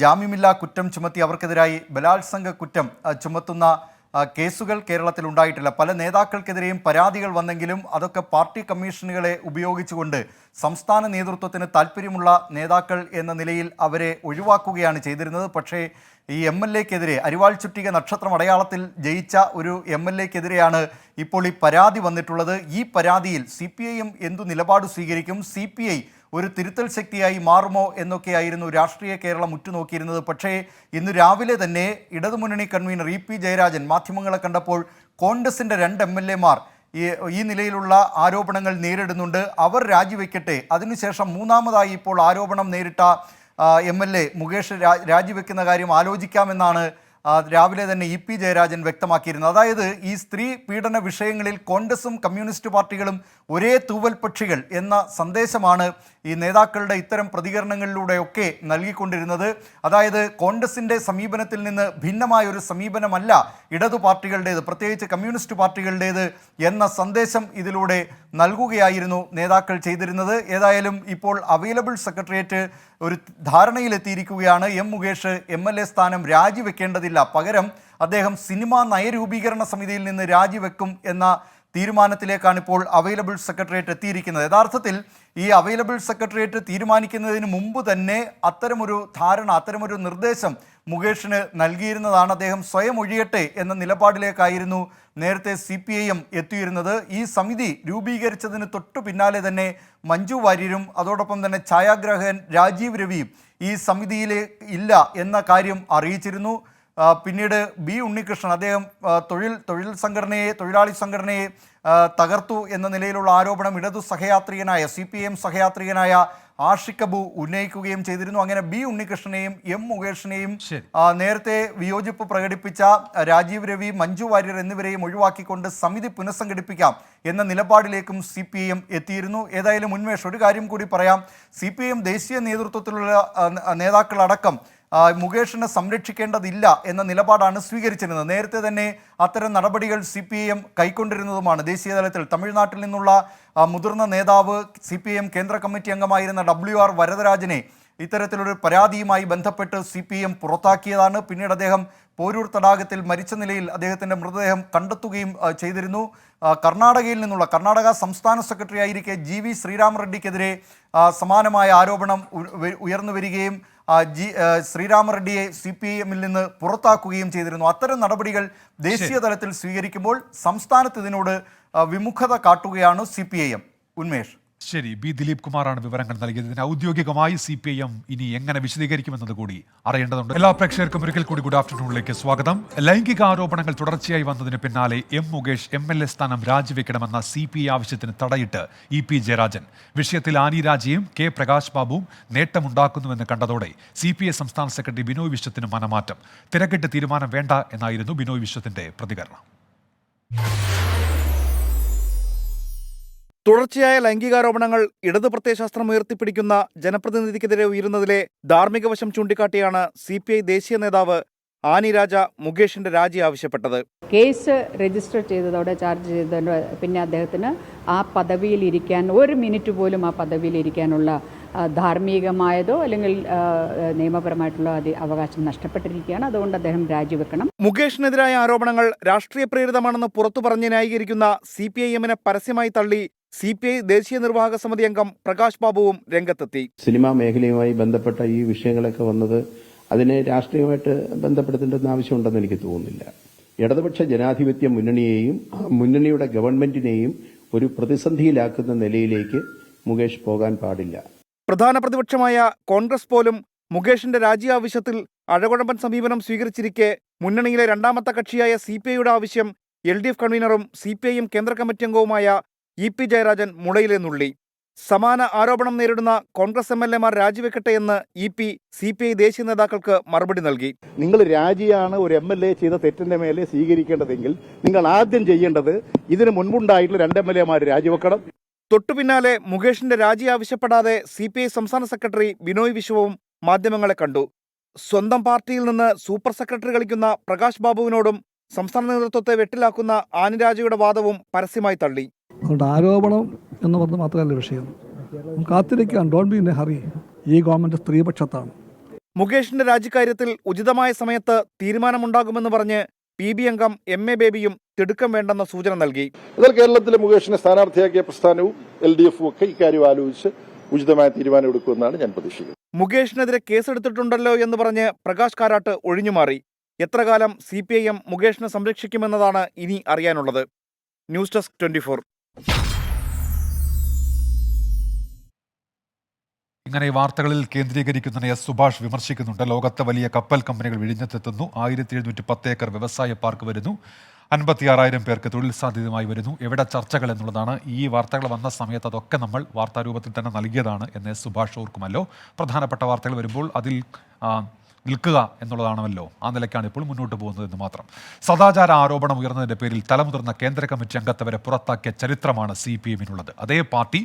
ജാമ്യമില്ലാ കുറ്റം ചുമത്തി അവർക്കെതിരായി ബലാത്സംഗ കുറ്റം ചുമത്തുന്ന കേസുകൾ കേരളത്തിൽ ഉണ്ടായിട്ടില്ല. പല നേതാക്കൾക്കെതിരെയും പരാതികൾ വന്നെങ്കിലും അതൊക്കെ പാർട്ടി കമ്മീഷനുകളെ ഉപയോഗിച്ചുകൊണ്ട് സംസ്ഥാന നേതൃത്വത്തിന് താല്പര്യമുള്ള നേതാക്കൾ എന്ന നിലയിൽ അവരെ ഒഴിവാക്കുകയാണ് ചെയ്തിരുന്നത്. പക്ഷേ ഈ MLA-ക്കെതിരെ അരിവാൾ ചുറ്റിക നക്ഷത്രം അടയാളത്തിൽ ജയിച്ച ഒരു MLA-ക്കെതിരെയാണ് ഇപ്പോൾ ഈ പരാതി വന്നിട്ടുള്ളത്. ഈ പരാതിയിൽ CPIM എന്തു നിലപാട് സ്വീകരിക്കും, CPI ഒരു തിരുത്തൽ ശക്തിയായി മാറുമോ എന്നൊക്കെയായിരുന്നു രാഷ്ട്രീയ കേരളം ഉറ്റുനോക്കിയിരുന്നത്. പക്ഷേ ഇന്ന് രാവിലെ തന്നെ ഇടതുമുന്നണി കൺവീനർ EP ജയരാജൻ മാധ്യമങ്ങളെ കണ്ടപ്പോൾ കോൺഗ്രസിൻ്റെ 2 MLA-മാർ ഈ നിലയിലുള്ള ആരോപണങ്ങൾ നേരിടുന്നുണ്ട്, അവർ രാജിവെക്കട്ടെ, അതിനുശേഷം മൂന്നാമതായി ഇപ്പോൾ ആരോപണം നേരിട്ട MLA മുകേഷ് രാജിവെക്കുന്ന കാര്യം ആലോചിക്കാമെന്നാണ് രാവിലെ തന്നെ ഇ.പി. ജയരാജൻ വ്യക്തമാക്കിയിരുന്നു. അതായത് ഈ സ്ത്രീ പീഡന വിഷയങ്ങളിൽ കോൺഗ്രസും കമ്മ്യൂണിസ്റ്റ് പാർട്ടികളും ഒരേ തൂവൽ പക്ഷികൾ എന്ന സന്ദേശമാണ് ഈ നേതാക്കളുടെ ഇത്തരം പ്രതികരണങ്ങളിലൂടെയൊക്കെ നൽകിക്കൊണ്ടിരുന്നത്. അതായത് കോൺഗ്രസിൻ്റെ സമീപനത്തിൽ നിന്ന് ഭിന്നമായ ഒരു സമീപനമല്ല ഇടതു പാർട്ടികളുടേത്, പ്രത്യേകിച്ച് കമ്മ്യൂണിസ്റ്റ് പാർട്ടികളുടേത് എന്ന സന്ദേശം ഇതിലൂടെ നൽകുകയായിരുന്നു നേതാക്കൾ ചെയ്തിരുന്നത്. ഏതായാലും ഇപ്പോൾ അവൈലബിൾ സെക്രട്ടേറിയറ്റ് ഒരു ധാരണയിലെത്തിയിരിക്കുകയാണ്. എം മുകേഷ് MLA സ്ഥാനം രാജിവെക്കേണ്ടതില്ല, പകരം അദ്ദേഹം സിനിമാ നയരൂപീകരണ സമിതിയിൽ നിന്ന് രാജിവെക്കും എന്ന തീരുമാനത്തിലേക്കാണ് ഇപ്പോൾ അവൈലബിൾ സെക്രട്ടേറിയറ്റ് എത്തിയിരിക്കുന്നത്. യഥാർത്ഥത്തിൽ ഈ അവൈലബിൾ സെക്രട്ടേറിയറ്റ് തീരുമാനിക്കുന്നതിന് മുമ്പ് തന്നെ അത്തരമൊരു ധാരണ, അത്തരമൊരു നിർദ്ദേശം മുകേഷിന് നൽകിയിരുന്നതാണ്. അദ്ദേഹം സ്വയം ഒഴിയട്ടെ എന്ന നിലപാടിലേക്കായിരുന്നു നേരത്തെ CPIM എത്തിയിരുന്നത്. ഈ സമിതി രൂപീകരിച്ചതിന് തൊട്ടു പിന്നാലെ തന്നെ മഞ്ജു വാര്യരും അതോടൊപ്പം തന്നെ ഛായാഗ്രാഹകൻ രാജീവ് രവിയും ഈ സമിതിയിലെ ഇല്ല എന്ന കാര്യം അറിയിച്ചിരുന്നു. പിന്നീട് B. ഉണ്ണികൃഷ്ണൻ അദ്ദേഹം തൊഴിലാളി സംഘടനയെ തകർത്തു എന്ന നിലയിലുള്ള ആരോപണം ഇടതു സഹയാത്രികനായ CPIM സഹയാത്രികനായ ആഷിഖ് അബു ഉന്നയിക്കുകയും ചെയ്തിരുന്നു. അങ്ങനെ B. ഉണ്ണികൃഷ്ണനെയും M. മുകേഷിനെയും നേരത്തെ വിയോജിപ്പ് പ്രകടിപ്പിച്ച രാജീവ് രവി, മഞ്ജു വാര്യർ എന്നിവരെയും ഒഴിവാക്കിക്കൊണ്ട് സമിതി പുനഃസംഘടിപ്പിക്കാം എന്ന നിലപാടിലേക്കും CPIM എത്തിയിരുന്നു. ഏതായാലും ഉന്മേഷ്, ഒരു കാര്യം കൂടി പറയാം. CPIM ദേശീയ നേതൃത്വത്തിലുള്ള നേതാക്കളടക്കം മുകേഷിനെ സംരക്ഷിക്കേണ്ടതില്ല എന്ന നിലപാടാണ് സ്വീകരിച്ചിരുന്നത്. നേരത്തെ തന്നെ അത്തരം നടപടികൾ CPIM കൈക്കൊണ്ടിരുന്നതുമാണ്. ദേശീയ തലത്തിൽ തമിഴ്നാട്ടിൽ നിന്നുള്ള മുതിർന്ന നേതാവ് CPIM കേന്ദ്ര കമ്മിറ്റി അംഗമായിരുന്ന WR വരദരാജനെ ഇത്തരത്തിലൊരു പരാതിയുമായി ബന്ധപ്പെട്ട് CPIM പുറത്താക്കിയതാണ്. പിന്നീട് അദ്ദേഹം പോരൂർ തടാകത്തിൽ മരിച്ച നിലയിൽ അദ്ദേഹത്തിൻ്റെ മൃതദേഹം കണ്ടെത്തുകയും ചെയ്തിരുന്നു. കർണാടക സംസ്ഥാന സെക്രട്ടറി ആയിരിക്കെ GV ശ്രീരാമറെഡ്ഡിക്കെതിരെ സമാനമായ ആരോപണം ഉയർന്നു വരികയും ശ്രീരാമറെഡ്ഡിയെ CPIMൽ നിന്ന് പുറത്താക്കുകയും ചെയ്തിരുന്നു. അത്തരം നടപടികൾ ദേശീയ തലത്തിൽ സ്വീകരിക്കുമ്പോൾ സംസ്ഥാനത്ത് ഇതിനോട് വിമുഖത കാട്ടുകയാണ് CPIM. ഉന്മേഷ്. ശരി, B. ദിലീപ് കുമാറാണ് വിവരങ്ങൾ നൽകിയത്. ഇതിന് ഔദ്യോഗികമായി CPIM ഇനി എങ്ങനെ വിശദീകരിക്കുമെന്നത് കൂടി അറിയേണ്ടതുണ്ട്. എല്ലാ പ്രേക്ഷകർക്കും ഒരിക്കൽ കൂടി ഗുഡ് ആഫ്റ്റർനൂണിലേക്ക് സ്വാഗതം. ലൈംഗിക ആരോപണങ്ങൾ തുടർച്ചയായി വന്നതിന് പിന്നാലെ M. മുകേഷ് MLA സ്ഥാനം രാജിവെക്കണമെന്ന CPI ആവശ്യത്തിന് തടയിട്ട് E.P. ജയരാജൻ. വിഷയത്തിൽ ആനി രാജയും K. പ്രകാശ് ബാബുവും നേട്ടമുണ്ടാക്കുന്നുവെന്ന് കണ്ടതോടെ CPI സംസ്ഥാന സെക്രട്ടറി ബിനോയ് വിശ്വത്തിന് മനമാറ്റം. തിരക്കിട്ട് തീരുമാനം വേണ്ട എന്നായിരുന്നു ബിനോയ് വിശ്വത്തിന്റെ പ്രതികരണം. തുടർച്ചയായ ലൈംഗികാരോപണങ്ങൾ ഇടതു പ്രത്യയശാസ്ത്രം ഉയർത്തിപ്പിടിക്കുന്ന ജനപ്രതിനിധിക്കെതിരെ ഉയരുന്നതിലെ ധാർമ്മിക വശം ചൂണ്ടിക്കാട്ടിയാണ് CPI ദേശീയ നേതാവ് ആനി രാജ മുകേഷിന്റെ രാജി ആവശ്യപ്പെട്ടത്. കേസ് രജിസ്റ്റർ ചെയ്തതോടെ ചാർജ് ചെയ്തതോടെ പിന്നെ അദ്ദേഹത്തിന് ആ പദവിയിൽ ഇരിക്കാൻ ഒരു മിനിറ്റ് പോലും ആ പദവിയിൽ ഇരിക്കാനുള്ള ധാർമ്മികമായതോ അല്ലെങ്കിൽ നിയമപരമായിട്ടുള്ള അവകാശം നഷ്ടപ്പെട്ടിരിക്കുകയാണ്. അതുകൊണ്ട് അദ്ദേഹം രാജിവെക്കണം. മുകേഷിനെതിരായ ആരോപണങ്ങൾ രാഷ്ട്രീയ പ്രേരിതമാണെന്ന് പുറത്തു പറഞ്ഞ് ന്യായീകരിക്കുന്ന CPIMനെ പരസ്യമായി തള്ളി CPI ദേശീയ നിർവാഹക സമിതി അംഗം പ്രകാശ് ബാബുവും രംഗത്തെത്തി. സിനിമാ മേഖലയുമായി ബന്ധപ്പെട്ട ഈ വിഷയങ്ങളൊക്കെ വന്നത് അതിനെ രാഷ്ട്രീയമായിട്ട് ബന്ധപ്പെടുത്തേണ്ടെന്ന് ആവശ്യമുണ്ടെന്ന് എനിക്ക് തോന്നുന്നില്ല. ഇടതുപക്ഷ ജനാധിപത്യ മുന്നണിയെയും മുന്നണിയുടെ ഗവൺമെന്റിനെയും ഒരു പ്രതിസന്ധിയിലാക്കുന്ന നിലയിലേക്ക് മുകേഷ് പോകാൻ പാടില്ല. പ്രധാന പ്രതിപക്ഷമായ കോൺഗ്രസ് പോലും മുകേഷിന്റെ രാജി ആവശ്യത്തിൽ അഴകുഴമ്പൻ സമീപനം സ്വീകരിച്ചിരിക്കെ മുന്നണിയിലെ രണ്ടാമത്തെ കക്ഷിയായ CPIയുടെ ആവശ്യം LDF കൺവീനറും CPIM കേന്ദ്ര കമ്മിറ്റി അംഗവുമായ E.P. ജയരാജൻ മുളയിലെ നുള്ളി. സമാന ആരോപണം നേരിടുന്ന കോൺഗ്രസ് MLAമാർ രാജിവെക്കട്ടെ എന്ന് EP CPI ദേശീയ നേതാക്കൾക്ക് മറുപടി നൽകി. നിങ്ങൾ രാജിയാണ് ഒരു MLA ചെയ്ത തെറ്റിന്റെ മേലെ സ്വീകരിക്കേണ്ടതെങ്കിൽ നിങ്ങൾ ആദ്യം ചെയ്യേണ്ടത് ഇതിന് മുൻപുണ്ടായിട്ടുള്ള 2 MLAമാർ രാജിവെക്കണം. തൊട്ടുപിന്നാലെ മുകേഷിന്റെ രാജി ആവശ്യപ്പെടാതെ CPI സംസ്ഥാന സെക്രട്ടറി ബിനോയ് വിശ്വവും മാധ്യമങ്ങളെ കണ്ടു. സ്വന്തം പാർട്ടിയിൽ നിന്ന് സൂപ്പർ സെക്രട്ടറി കളിക്കുന്ന പ്രകാശ് ബാബുവിനോടും സംസ്ഥാന നേതൃത്വത്തെ വെട്ടിലാക്കുന്ന ആനി രാജയുടെ വാദവും പരസ്യമായി തള്ളി. അതുകൊണ്ട് ആരോപണം എന്ന് പറഞ്ഞത് മാത്രമല്ല വിഷയം. കാത്തിരിക്കാൻ, don't be in A hurry. ഈ ഗവൺമെന്റ് സ്ത്രീപക്ഷത്താണ്. മുകേഷിന്റെ രാജിക്കാര്യത്തിൽ ഉചിതമായ സമയത്ത് തീരുമാനമുണ്ടാകുമെന്ന് പറഞ്ഞ് PB അംഗം MA ബേബിയും തിടുക്കം വേണ്ടെന്ന സൂചന നൽകി. എന്നാൽ കേരളത്തിലെ മുകേഷിനെ സ്ഥാനാർത്ഥിയാക്കിയ പ്രസ്ഥാനവും LDF ഒക്കെ ഇക്കാര്യം ആലോചിച്ച് ഉചിതമായ തീരുമാനം എടുക്കുമെന്നാണ് ഞാൻ പ്രതീക്ഷിക്കുന്നത്. മുകേഷിനെതിരെ കേസെടുത്തിട്ടുണ്ടല്ലോ എന്ന് പറഞ്ഞ് പ്രകാശ് കാരാട്ട് ഒഴിഞ്ഞുമാറി. എത്ര കാലം CPIM മുകേഷിനെ സംരക്ഷിക്കുമെന്നതാണ് ഇനി അറിയാനുള്ളത്. News desk 24. ഇങ്ങനെ ഈ വാർത്തകളിൽ കേന്ദ്രീകരിക്കുന്നതിനെ സുഭാഷ് വിമർശിക്കുന്നുണ്ട്. ലോകത്തെ വലിയ കപ്പൽ കമ്പനികൾ വിഴിഞ്ഞത്തെത്തുന്നു. 1710 ഏക്കർ വ്യവസായ പാർക്ക് വരുന്നു. 56,000 പേർക്ക് തൊഴിൽ സാധ്യതയുമായി വരുന്നു. എവിടെ ചർച്ചകൾ എന്നുള്ളതാണ്. ഈ വാർത്തകൾ വന്ന സമയത്ത് അതൊക്കെ നമ്മൾ വാർത്താരൂപത്തിൽ തന്നെ നൽകിയതാണ് എന്ന് സുഭാഷ് ഓർക്കുമല്ലോ. പ്രധാനപ്പെട്ട വാർത്തകൾ വരുമ്പോൾ അതിൽ നിൽക്കുക എന്നുള്ളതാണല്ലോ ആ നിലയ്ക്കാണ് ഇപ്പോൾ മുന്നോട്ട് പോകുന്നതെന്ന് മാത്രം. സദാചാര ആരോപണം ഉയർന്നതിന്റെ പേരിൽ തലമുതിർന്ന കേന്ദ്ര കമ്മിറ്റി അംഗത്തെ വരെ പുറത്താക്കിയ ചരിത്രമാണ് CPM-നുള്ളത്. അതേ പാർട്ടി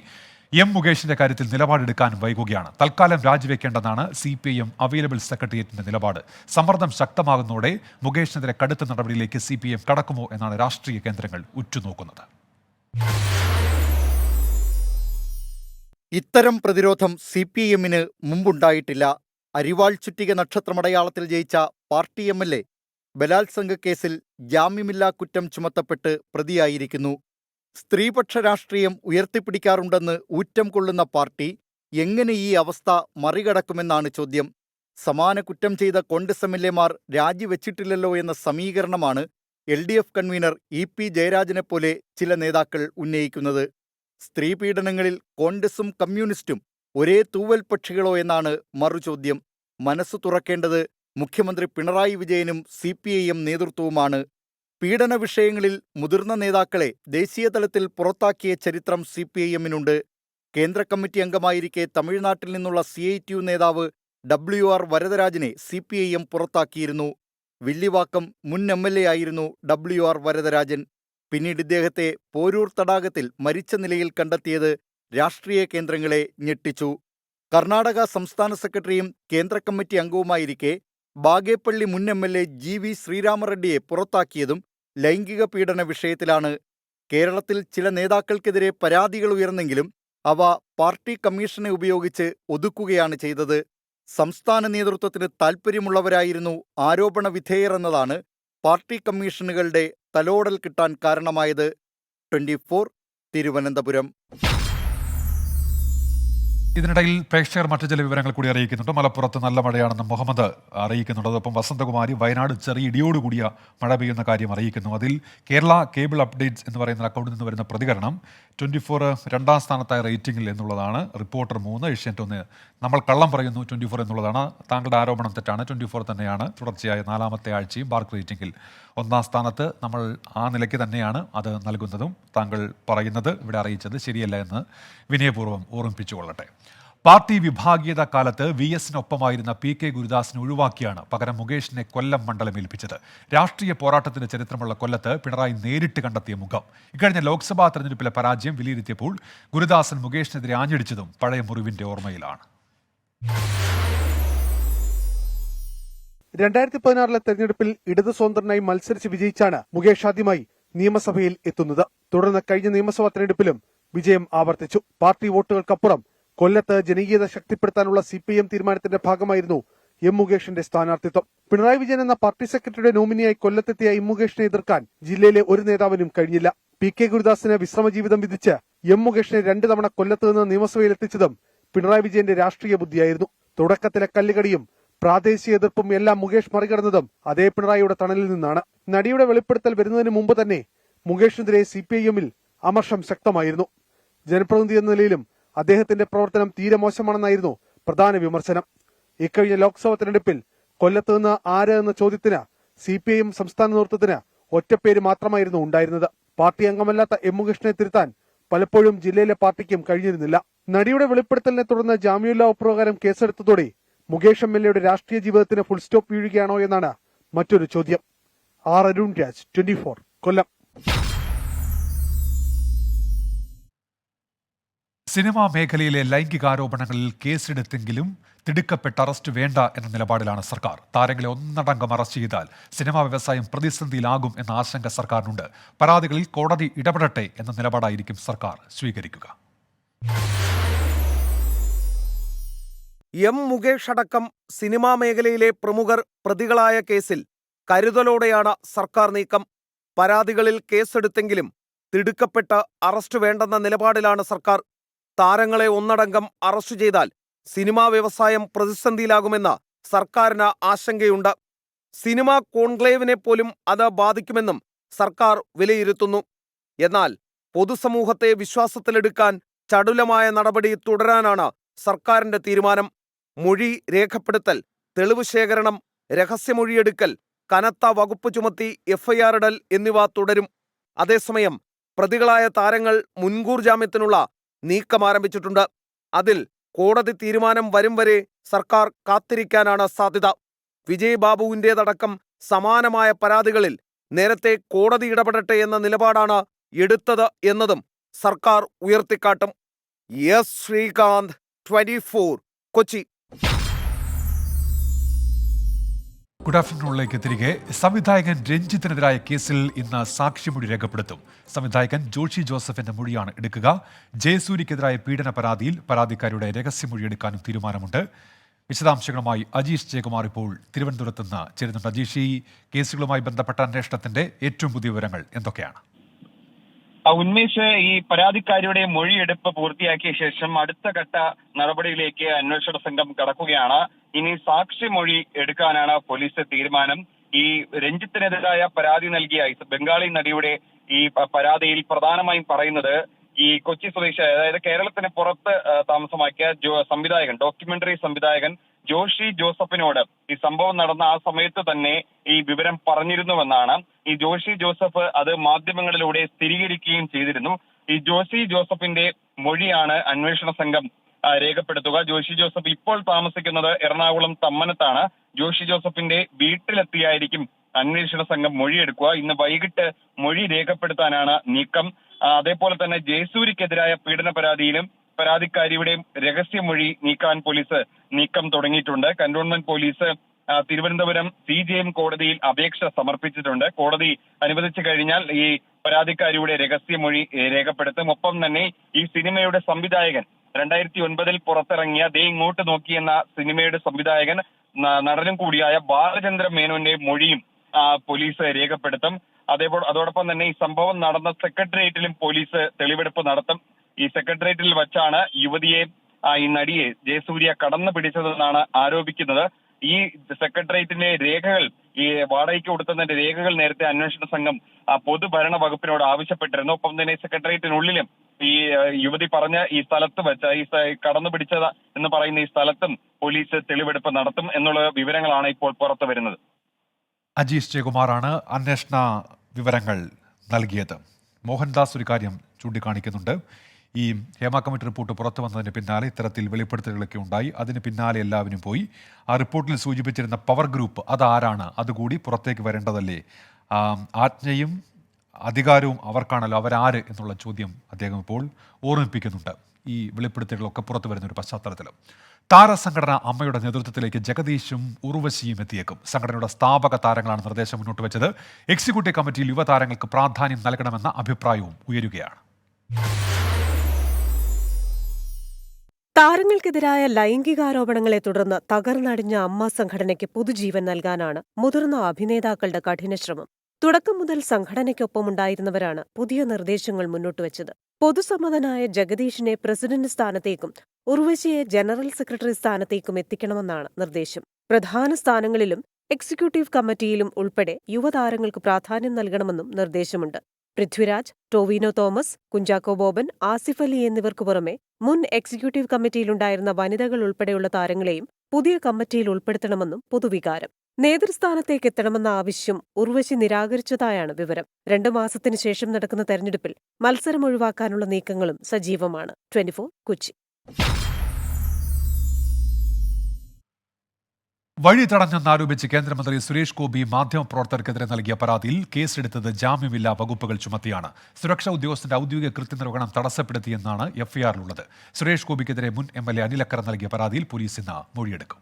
എം മുകേഷിന്റെ കാര്യത്തിൽ നിലപാടെടുക്കാൻ വൈകുകയാണ്. തൽക്കാലം രാജിവെക്കേണ്ടെന്നാണ് CPIM അവൈലബിൾ സെക്രട്ടേറിയറ്റിന്റെ നിലപാട്. സമ്മർദ്ദം ശക്തമാകുന്നതോടെ മുകേഷിനെതിരെ കടുത്ത നടപടിയിലേക്ക് CPIM കടക്കുമോ എന്നാണ് രാഷ്ട്രീയ കേന്ദ്രങ്ങൾ ഉറ്റുനോക്കുന്നത്. ഇത്തരം പ്രതിരോധം CPIM-ന് മുമ്പുണ്ടായിട്ടില്ല. അരിവാൾ ചുറ്റിക നക്ഷത്രമടയാളത്തിൽ ജയിച്ച പാർട്ടി MLA ബലാത്സംഗ കേസിൽ ജാമ്യമില്ലാ കുറ്റം ചുമത്തപ്പെട്ട് പ്രതിയായിരിക്കുന്നു. സ്ത്രീപക്ഷ രാഷ്ട്രീയം ഉയർത്തിപ്പിടിക്കാറുണ്ടെന്ന് ഊറ്റം കൊള്ളുന്ന പാർട്ടി എങ്ങനെ ഈ അവസ്ഥ മറികടക്കുമെന്നാണ് ചോദ്യം. സമാന കുറ്റം ചെയ്ത കോൺഗ്രസ് MLA-മാർ രാജിവെച്ചിട്ടില്ലല്ലോ എന്ന സമീകരണമാണ് LDF കൺവീനർ EP ജയരാജനെപ്പോലെ ചില നേതാക്കൾ ഉന്നയിക്കുന്നത്. സ്ത്രീ പീഡനങ്ങളിൽ കോൺഗ്രസും കമ്മ്യൂണിസ്റ്റും ഒരേ തൂവൽ പക്ഷികളോ എന്നാണ് മറുചോദ്യം. മനസ്സു തുറക്കേണ്ടത് മുഖ്യമന്ത്രി പിണറായി വിജയനും CPIM നേതൃത്വവുമാണ്. പീഡന വിഷയങ്ങളിൽ മുതിർന്ന നേതാക്കളെ ദേശീയ തലത്തിൽ പുറത്താക്കിയ ചരിത്രം CPIM-നുണ്ട്. കേന്ദ്ര കമ്മിറ്റി അംഗമായിരിക്കെ തമിഴ്നാട്ടിൽ നിന്നുള്ള CITU നേതാവ് WR വരദരാജനെ CPIM പുറത്താക്കിയിരുന്നു. വില്ലിവാക്കം മുൻ MLA ആയിരുന്നു WR വരദരാജൻ. പിന്നീട് ഇദ്ദേഹത്തെ പോരൂർ തടാകത്തിൽ മരിച്ച നിലയിൽ കണ്ടെത്തിയത് രാഷ്ട്രീയ കേന്ദ്രങ്ങളെ ഞെട്ടിച്ചു. കർണാടക സംസ്ഥാന സെക്രട്ടറിയും കേന്ദ്ര കമ്മിറ്റി അംഗവുമായിരിക്കെ ബാഗേപ്പള്ളി മുൻ MLA GV ശ്രീരാമറെഡ്ഡിയെ പുറത്താക്കിയതും ലൈംഗിക പീഡന വിഷയത്തിലാണ്. കേരളത്തിൽ ചില നേതാക്കൾക്കെതിരെ പരാതികൾ ഉയർന്നെങ്കിലും അവ പാർട്ടി കമ്മീഷനെ ഉപയോഗിച്ച് ഒതുക്കുകയാണ് ചെയ്തത്. സംസ്ഥാന നേതൃത്വത്തിന് താൽപ്പര്യമുള്ളവരായിരുന്നു ആരോപണ വിധേയർ എന്നതാണ് പാർട്ടി കമ്മീഷനുകളുടെ തലോടൽ കിട്ടാൻ കാരണമായത്. 24 തിരുവനന്തപുരം. ഇതിനിടയിൽ പ്രേക്ഷകർ മറ്റു ചില വിവരങ്ങൾ കൂടി അറിയിക്കുന്നുണ്ട്. മലപ്പുറത്ത് നല്ല മഴയാണെന്ന് മുഹമ്മദ് അറിയിക്കുന്നുണ്ട്. അതോടൊപ്പം വസന്തകുമാരി വയനാട് ചെറിയ ഇടിയോടുകൂടിയ മഴ പെയ്യുന്ന കാര്യം അറിയിക്കുന്നു. അതിൽ കേരള കേബിൾ അപ്ഡേറ്റ്സ് എന്ന് പറയുന്ന അക്കൗണ്ടിൽ നിന്ന് വരുന്ന പ്രതികരണം 24 രണ്ടാം സ്ഥാനത്തായ റേറ്റിംഗിൽ എന്നുള്ളതാണ്. റിപ്പോർട്ടർ 3, ഏഷ്യാനെറ്റ് 1. നമ്മൾ കള്ളം പറയുന്നു 24 എന്നുള്ളതാണ്. താങ്കളുടെ ആരോപണം തെറ്റാണ്. 24 തന്നെയാണ് തുടർച്ചയായ 4ാമത്തെ ആഴ്ചയും ബാർക്ക് റേറ്റിംഗിൽ 1ാം സ്ഥാനത്ത്. നമ്മൾ ആ നിലയ്ക്ക് തന്നെയാണ് അത് നൽകുന്നതും. താങ്കൾ പറയുന്നത് ഇവിടെ അറിയിച്ചത് ശരിയല്ല എന്ന് വിനയപൂർവ്വം ഓർമ്മിപ്പിച്ചുകൊള്ളട്ടെ. പാർട്ടി വിഭാഗീയത കാലത്ത് VS-നൊപ്പമായിരുന്ന PK ഗുരുദാസിനെ ഒഴിവാക്കിയാണ് പകരം മുകേഷിനെ കൊല്ലം മണ്ഡലം ഏൽപ്പിച്ചത്. രാഷ്ട്രീയ പോരാട്ടത്തിന്റെ ചരിത്രമുള്ള കൊല്ലത്ത് പിണറായി നേരിട്ട് കണ്ടെത്തിയ മുഖം. ഇക്കഴിഞ്ഞ ലോക്സഭാ തെരഞ്ഞെടുപ്പിലെ പരാജയം വിലയിരുത്തിയപ്പോൾ ഗുരുദാസൻ മുകേഷിനെതിരെ ആഞ്ഞടിച്ചതും പഴയ മുറിവിന്റെ ഓർമ്മയിലാണ്. 2016 തെരഞ്ഞെടുപ്പിൽ ഇടത് സ്വതന്ത്രനായി മത്സരിച്ച് വിജയിച്ചാണ് മുകേഷ് ആദ്യമായി നിയമസഭയിൽ എത്തുന്നത്. തുടർന്ന് കഴിഞ്ഞ നിയമസഭാ തെരഞ്ഞെടുപ്പിലും വിജയം ആവർത്തിച്ചു. പാർട്ടി വോട്ടുകൾക്കപ്പുറം കൊല്ലത്ത് ജനകീയത ശക്തിപ്പെടുത്താനുള്ള CPIM തീരുമാനത്തിന്റെ ഭാഗമായിരുന്നു എം മുകേഷിന്റെ സ്ഥാനാർത്ഥിത്വം. പിണറായി വിജയൻ എന്ന പാർട്ടി സെക്രട്ടറിയുടെ നോമിനിയായി കൊല്ലത്തെത്തിയ എം മുകേഷിനെ എതിർക്കാൻ ജില്ലയിലെ ഒരു നേതാവിനും കഴിഞ്ഞില്ല. PK ഗുരുദാസിന് വിശ്രമജീവിതം വിധിച്ച് എം മുകേഷിനെ 2 തവണ കൊല്ലത്ത് നിന്ന് നിയമസഭയിൽ എത്തിച്ചതും പിണറായി വിജയന്റെ രാഷ്ട്രീയ ബുദ്ധിയായിരുന്നു. തുടക്കത്തിലെ കല്ലുകടിയും പ്രാദേശിക എതിർപ്പും എല്ലാം മുകേഷ് മറികടന്നതും അതേ പിണറായിയുടെ തണലിൽ നിന്നാണ്. നടിയുടെ വെളിപ്പെടുത്തൽ വരുന്നതിന് മുമ്പ് തന്നെ മുകേഷിനെതിരെ CPIM-ൽ അമർഷം ശക്തമായിരുന്നു. ജനപ്രതിനിധി എന്ന നിലയിലും അദ്ദേഹത്തിന്റെ പ്രവർത്തനം തീരെ മോശമാണെന്നായിരുന്നു പ്രധാന വിമർശനം. ഇക്കഴിഞ്ഞ ലോക്സഭാ തെരഞ്ഞെടുപ്പിൽ കൊല്ലത്ത് നിന്ന് ആര് എന്ന ചോദ്യത്തിന് CPIM സംസ്ഥാന നേതൃത്വത്തിന് ഒറ്റപ്പേര് മാത്രമായിരുന്നു ഉണ്ടായിരുന്നത്. പാർട്ടി അംഗമല്ലാത്ത എം മുകേഷിനെ തിരുത്താൻ പലപ്പോഴും ജില്ലയിലെ പാർട്ടിക്കും കഴിഞ്ഞിരുന്നില്ല. നടിയുടെ വെളിപ്പെടുത്തലിനെ തുടർന്ന് ജാമ്യമില്ലാ വകുപ്പുപ്രകാരം കേസെടുത്തതോടെ മുകേഷ് MLA-യുടെ രാഷ്ട്രീയ ജീവിതത്തിന് ഫുൾ സ്റ്റോപ്പ് വീഴുകയാണോ എന്നാണ് മറ്റൊരു ചോദ്യം. അരുൺ രാജ്, 24 കൊല്ലം. സിനിമാ മേഖലയിലെ ലൈംഗികാരോപണങ്ങളിൽ കേസെടുത്തെങ്കിലും തിടുക്കപ്പെട്ട അറസ്റ്റ് വേണ്ട എന്ന നിലപാടിലാണ് സർക്കാർ. താരങ്ങളെ ഒന്നടങ്കം അറസ്റ്റ് ചെയ്താൽ സിനിമാ വ്യവസായം പ്രതിസന്ധിയിലാകും എന്ന ആശങ്ക സർക്കാരിനുണ്ട്. പരാതികളിൽ കോടതി ഇടപെടട്ടെ എന്ന നിലപാടായിരിക്കും സർക്കാർ സ്വീകരിക്കുക. എം മുകേഷ് അടക്കം സിനിമാ മേഖലയിലെ പ്രമുഖർ പ്രതികളായ കേസിൽ കരുതലോടെയാണ് സർക്കാർ നീക്കം. പരാതികളിൽ കേസെടുത്തെങ്കിലും തിടുക്കപ്പെട്ട് അറസ്റ്റ് വേണ്ടെന്ന നിലപാടിലാണ് സർക്കാർ. താരങ്ങളെ ഒന്നടങ്കം അറസ്റ്റ് ചെയ്താൽ സിനിമാ വ്യവസായം പ്രതിസന്ധിയിലാകുമെന്ന് സർക്കാരിന് ആശങ്കയുണ്ട്. സിനിമാ കോൺക്ലേവിനെ പോലും അത് ബാധിക്കുമെന്നും സർക്കാർ വിലയിരുത്തുന്നു. എന്നാൽ പൊതുസമൂഹത്തെ വിശ്വാസത്തിലെടുക്കാൻ ചടുലമായ നടപടി തുടരാനാണ് സർക്കാരിന്റെ തീരുമാനം. മൊഴി രേഖപ്പെടുത്തൽ, തെളിവ് ശേഖരണം, രഹസ്യമൊഴിയെടുക്കൽ, കനത്ത വകുപ്പ് ചുമത്തി FIR ഇടൽ എന്നിവ തുടരും. അതേസമയം പ്രതികളായ താരങ്ങൾ മുൻകൂർ ജാമ്യത്തിനുള്ള നീക്കം ആരംഭിച്ചിട്ടുണ്ട്. അതിൽ കോടതി തീരുമാനം വരും വരെ സർക്കാർ കാത്തിരിക്കാനാണ് സാധ്യത. വിജയ് ബാബുവിൻ്റേതടക്കം സമാനമായ പരാതികളിൽ നേരത്തെ കോടതി ഇടപെടട്ടെ എന്ന നിലപാടാണ് എടുത്തത് എന്നതും സർക്കാർ ഉയർത്തിക്കാട്ടും. എസ് ശ്രീകാന്ത്, 24, കൊച്ചി. ഗുഡ് ആഫ്റ്റർനൂണിലേക്ക് തിരികെ. സംവിധായകൻ രഞ്ജിത്തിനെതിരായ കേസിൽ ഇന്ന് സാക്ഷിമൊഴി രേഖപ്പെടുത്തും. സംവിധായകൻ ജോഷി ജോസഫിന്റെ മൊഴിയാണ് എടുക്കുക. ജയസൂര്യക്കെതിരായ പീഡന പരാതിയിൽ പരാതിക്കാരുടെ രഹസ്യമൊഴി എടുക്കാനും തീരുമാനമുണ്ട്. വിശദാംശങ്ങളുമായി അജീഷ് ജയകുമാർ ഇപ്പോൾ തിരുവനന്തപുരത്ത് നിന്ന് ചേരുന്നുണ്ട്. അജീഷ്, ഈ കേസുകളുമായി ബന്ധപ്പെട്ട അന്വേഷണത്തിന്റെ ഏറ്റവും പുതിയ വിവരങ്ങൾ എന്തൊക്കെയാണ്? ഉന്മേഷ്, ഈ പരാതിക്കാരിയുടെ മൊഴിയെടുപ്പ് പൂർത്തിയാക്കിയ ശേഷം അടുത്ത ഘട്ട നടപടിയിലേക്ക് അന്വേഷണ സംഘം കടക്കുകയാണ്. ഇനി സാക്ഷിമൊഴി എടുക്കാനാണ് പോലീസ് തീരുമാനം. ഈ രഞ്ജിത്തിനെതിരായ പരാതി നൽകിയ ബംഗാളി നടിയുടെ ഈ പരാതിയിൽ പ്രധാനമായും പറയുന്നത് ഈ കൊച്ചി സ്വദേശി, അതായത് കേരളത്തിന് പുറത്ത് താമസമാക്കിയ സംവിധായകൻ, ഡോക്യുമെന്ററി സംവിധായകൻ ജോഷി ജോസഫിനോട് ഈ സംഭവം നടന്ന ആ സമയത്ത് തന്നെ ഈ വിവരം പറഞ്ഞിരുന്നുവെന്നാണ്. ഈ ജോഷി ജോസഫ് അത് മാധ്യമങ്ങളിലൂടെ സ്ഥിരീകരിക്കുകയും ചെയ്തിരുന്നു. ഈ ജോഷി ജോസഫിന്റെ മൊഴിയാണ് അന്വേഷണ സംഘം രേഖപ്പെടുത്തുക. ജോഷി ജോസഫ് ഇപ്പോൾ താമസിക്കുന്നത് എറണാകുളം തമ്മനത്താണ്. ജോഷി ജോസഫിന്റെ വീട്ടിലെത്തിയായിരിക്കും അന്വേഷണ സംഘം മൊഴിയെടുക്കുക. ഇന്ന് വൈകിട്ട് മൊഴി രേഖപ്പെടുത്താനാണ് നീക്കം. അതേപോലെ തന്നെ ജയസൂര്യക്കെതിരായ പീഡന പരാതിയിലും പരാതിക്കാരിയുടെ രഹസ്യമൊഴി നീക്കാൻ പോലീസ് നീക്കം തുടങ്ങിയിട്ടുണ്ട്. കന്റോൺമെന്റ് പോലീസ് തിരുവനന്തപുരം CJM കോടതിയിൽ അപേക്ഷ സമർപ്പിച്ചിട്ടുണ്ട്. കോടതി അനുവദിച്ചു കഴിഞ്ഞാൽ ഈ പരാതിക്കാരിയുടെ രഹസ്യമൊഴി രേഖപ്പെടുത്തും. ഒപ്പം തന്നെ ഈ സിനിമയുടെ സംവിധായകൻ 2009 പുറത്തിറങ്ങിയ ദേ ഇങ്ങോട്ട് നോക്കി എന്ന സിനിമയുടെ സംവിധായകൻ നടനും കൂടിയായ ബാലചന്ദ്ര മേനോന്റെ മൊഴിയും പോലീസ് രേഖപ്പെടുത്തും. അതോടൊപ്പം തന്നെ ഈ സംഭവം നടന്ന സെക്രട്ടേറിയറ്റിലും പോലീസ് തെളിവെടുപ്പ് നടത്തും. ഈ സെക്രട്ടേറിയറ്റിൽ വച്ചാണ് യുവതിയെ, ഈ നടിയെ ജയസൂര്യ കടന്നു പിടിച്ചതെന്നാണ് ആരോപിക്കുന്നത്. ഈ സെക്രട്ടേറിയറ്റിന്റെ രേഖകൾ, ഈ വാടകയ്ക്ക് കൊടുത്തതിന്റെ രേഖകൾ നേരത്തെ അന്വേഷണ സംഘം പൊതുഭരണ വകുപ്പിനോട് ആവശ്യപ്പെട്ടിരുന്നു. ഒപ്പം തന്നെ സെക്രട്ടേറിയറ്റിനുള്ളിലും ഈ യുവതി പറഞ്ഞ ഈ സ്ഥലത്ത് വെച്ച ഈ കടന്നു പിടിച്ചത് എന്ന് പറയുന്ന ഈ സ്ഥലത്തും പോലീസ് തെളിവെടുപ്പ് നടത്തും എന്നുള്ള വിവരങ്ങളാണ് ഇപ്പോൾ പുറത്തു വരുന്നത്. അജീഷ് ജയകുമാറാണ് അന്വേഷണ വിവരങ്ങൾ നൽകിയത്. മോഹൻദാസ് ഒരു കാര്യം ചൂണ്ടിക്കാണിക്കുന്നുണ്ട്. ഈ ഹേമ കമ്മിറ്റി റിപ്പോർട്ട് പുറത്തു വന്നതിന് പിന്നാലെ ഇത്തരത്തിൽ വെളിപ്പെടുത്തലുകളൊക്കെ ഉണ്ടായി. അതിന് പിന്നാലെ എല്ലാവരും പോയി. ആ റിപ്പോർട്ടിൽ സൂചിപ്പിച്ചിരുന്ന പവർ ഗ്രൂപ്പ് അതാരാണ്, അതുകൂടി പുറത്തേക്ക് വരേണ്ടതല്ലേ? ആജ്ഞയും അധികാരവും അവർക്കാണല്ലോ, അവരാര് എന്നുള്ള ചോദ്യം അദ്ദേഹം ഇപ്പോൾ ഓർമ്മിപ്പിക്കുന്നുണ്ട്. ഈ വെളിപ്പെടുത്തലുകളൊക്കെ പുറത്തു വരുന്ന ഒരു പശ്ചാത്തലത്തിലും താരസംഘടന അമ്മയുടെ നേതൃത്വത്തിലേക്ക് ജഗദീഷും ഉർവശിയും എത്തിയേക്കും. സംഘടനയുടെ സ്ഥാപക താരങ്ങളാണ് നിർദ്ദേശം മുന്നോട്ട് വെച്ചത്. എക്സിക്യൂട്ടീവ് കമ്മിറ്റിയിൽ യുവതാരങ്ങൾക്ക് പ്രാധാന്യം നൽകണമെന്ന അഭിപ്രായവും ഉയരുകയാണ്. താരങ്ങൾക്കെതിരായ ലൈംഗികാരോപണങ്ങളെ തുടർന്ന് തകർന്നടിഞ്ഞ അമ്മ സംഘടനയ്ക്ക് പുതുജീവൻ നൽകാനാണ് മുതിർന്ന അഭിനേതാക്കളുടെ കഠിന ശ്രമം. തുടക്കം മുതൽ സംഘടനയ്ക്കൊപ്പമുണ്ടായിരുന്നവരാണ് പുതിയ നിർദ്ദേശങ്ങൾ മുന്നോട്ടുവച്ചത്. പൊതുസമ്മതനായ ജഗദീഷിനെ പ്രസിഡന്റ് സ്ഥാനത്തേക്കും ഉർവശിയെ ജനറൽ സെക്രട്ടറി സ്ഥാനത്തേക്കും എത്തിക്കണമെന്നാണ് നിർദ്ദേശം. പ്രധാന സ്ഥാനങ്ങളിലും എക്സിക്യൂട്ടീവ് കമ്മിറ്റിയിലും ഉൾപ്പെടെ യുവതാരങ്ങൾക്ക് പ്രാധാന്യം നൽകണമെന്നും നിർദ്ദേശമുണ്ട്. പൃഥ്വിരാജ്, ടോവിനോ തോമസ്, കുഞ്ചാക്കോ ബോബൻ, ആസിഫ് അലി എന്നിവർക്കു പുറമെ മുൻ എക്സിക്യൂട്ടീവ് കമ്മിറ്റിയിലുണ്ടായിരുന്ന വനിതകൾ ഉൾപ്പെടെയുള്ള താരങ്ങളെയും പുതിയ കമ്മിറ്റിയിൽ ഉൾപ്പെടുത്തണമെന്നും പൊതുവികാരം. നേതൃസ്ഥാനത്തേക്ക് എത്തണമെന്ന ആവശ്യം ഉർവശി നിരാകരിച്ചതായാണ് വിവരം. 2 മാസത്തിനു ശേഷം നടക്കുന്ന തെരഞ്ഞെടുപ്പിൽ മത്സരം ഒഴിവാക്കാനുള്ള നീക്കങ്ങളും സജീവമാണ്. 24 കൊച്ചി. വഴി തടഞ്ഞെന്നാരോപിച്ച് കേന്ദ്രമന്ത്രി സുരേഷ് ഗോപി മാധ്യമപ്രവർത്തകർക്കെതിരെ നൽകിയ പരാതിയിൽ കേസെടുത്തത് ജാമ്യമില്ലാ വകുപ്പുകൾ ചുമത്തിയാണ്. സുരക്ഷാ ഉദ്യോഗസ്ഥന്റെ ഔദ്യോഗിക കൃത്യനിർവഹണം തടസ്സപ്പെടുത്തിയെന്നാണ് എഫ്ഐആറിലുള്ളത്. സുരേഷ് ഗോപിക്കെതിരെ മുൻ MLA അനിലക്കര നൽകിയ പരാതിയിൽ പോലീസ് ഇന്ന് മൊഴിയെടുക്കും.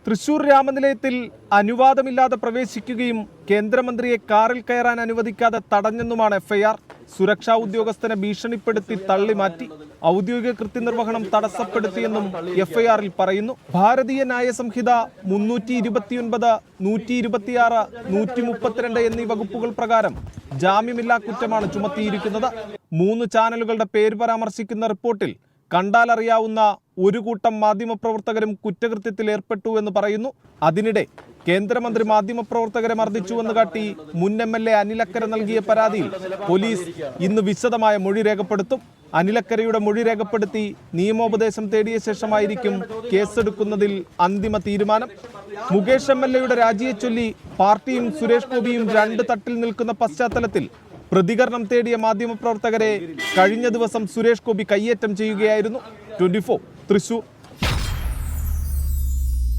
തൃശൂർ രാമനിലയത്തിൽ അനുവാദമില്ലാതെ പ്രവേശിക്കുകയും കേന്ദ്രമന്ത്രിയെ കാറിൽ കയറാൻ അനുവദിക്കാതെ തടഞ്ഞെന്നുമാണ് എഫ്ഐആർ. സുരക്ഷാ ഉദ്യോഗസ്ഥനെ ഭീഷണിപ്പെടുത്തി തള്ളിമാറ്റി, ഔദ്യോഗിക കൃത്യനിർവഹണം തടസ്സപ്പെടുത്തിയെന്നും എഫ്ഐആറിൽ പറയുന്നു. ഭാരതീയ ന്യായ സംഹിത 329, 126, 132 എന്നീ വകുപ്പുകൾ പ്രകാരം ജാമ്യമില്ലാ കുറ്റമാണ് ചുമത്തിയിരിക്കുന്നത്. 3 ചാനലുകളുടെ പേര് പരാമർശിക്കുന്ന റിപ്പോർട്ടിൽ കണ്ടാലറിയാവുന്ന ഒരു കൂട്ടം മാധ്യമപ്രവർത്തകരും കുറ്റകൃത്യത്തിൽ ഏർപ്പെട്ടു എന്ന് പറയുന്നു. അതിനിടെ കേന്ദ്രമന്ത്രി മാധ്യമപ്രവർത്തകരെ മർദ്ദിച്ചുവെന്ന് കാട്ടി മുൻ MLA അനിലക്കര നൽകിയ പരാതിയിൽ പോലീസ് ഇന്ന് വിശദമായ മൊഴി രേഖപ്പെടുത്തും. അനിലക്കരയുടെ മൊഴി രേഖപ്പെടുത്തി നിയമോപദേശം തേടിയ ശേഷമായിരിക്കും കേസെടുക്കുന്നതിൽ അന്തിമ തീരുമാനം. മുകേഷ് MLAയുടെ രാജിയെ ചൊല്ലി പാർട്ടിയും സുരേഷ് ഗോപിയും 2 തട്ടിൽ നിൽക്കുന്ന പശ്ചാത്തലത്തിൽ പ്രതികരണം തേടിയ മാധ്യമപ്രവർത്തകരെ കഴിഞ്ഞ ദിവസം സുരേഷ് ഗോപി കയ്യേറ്റം ചെയ്യുകയായിരുന്നു. 24 തൃശൂർ.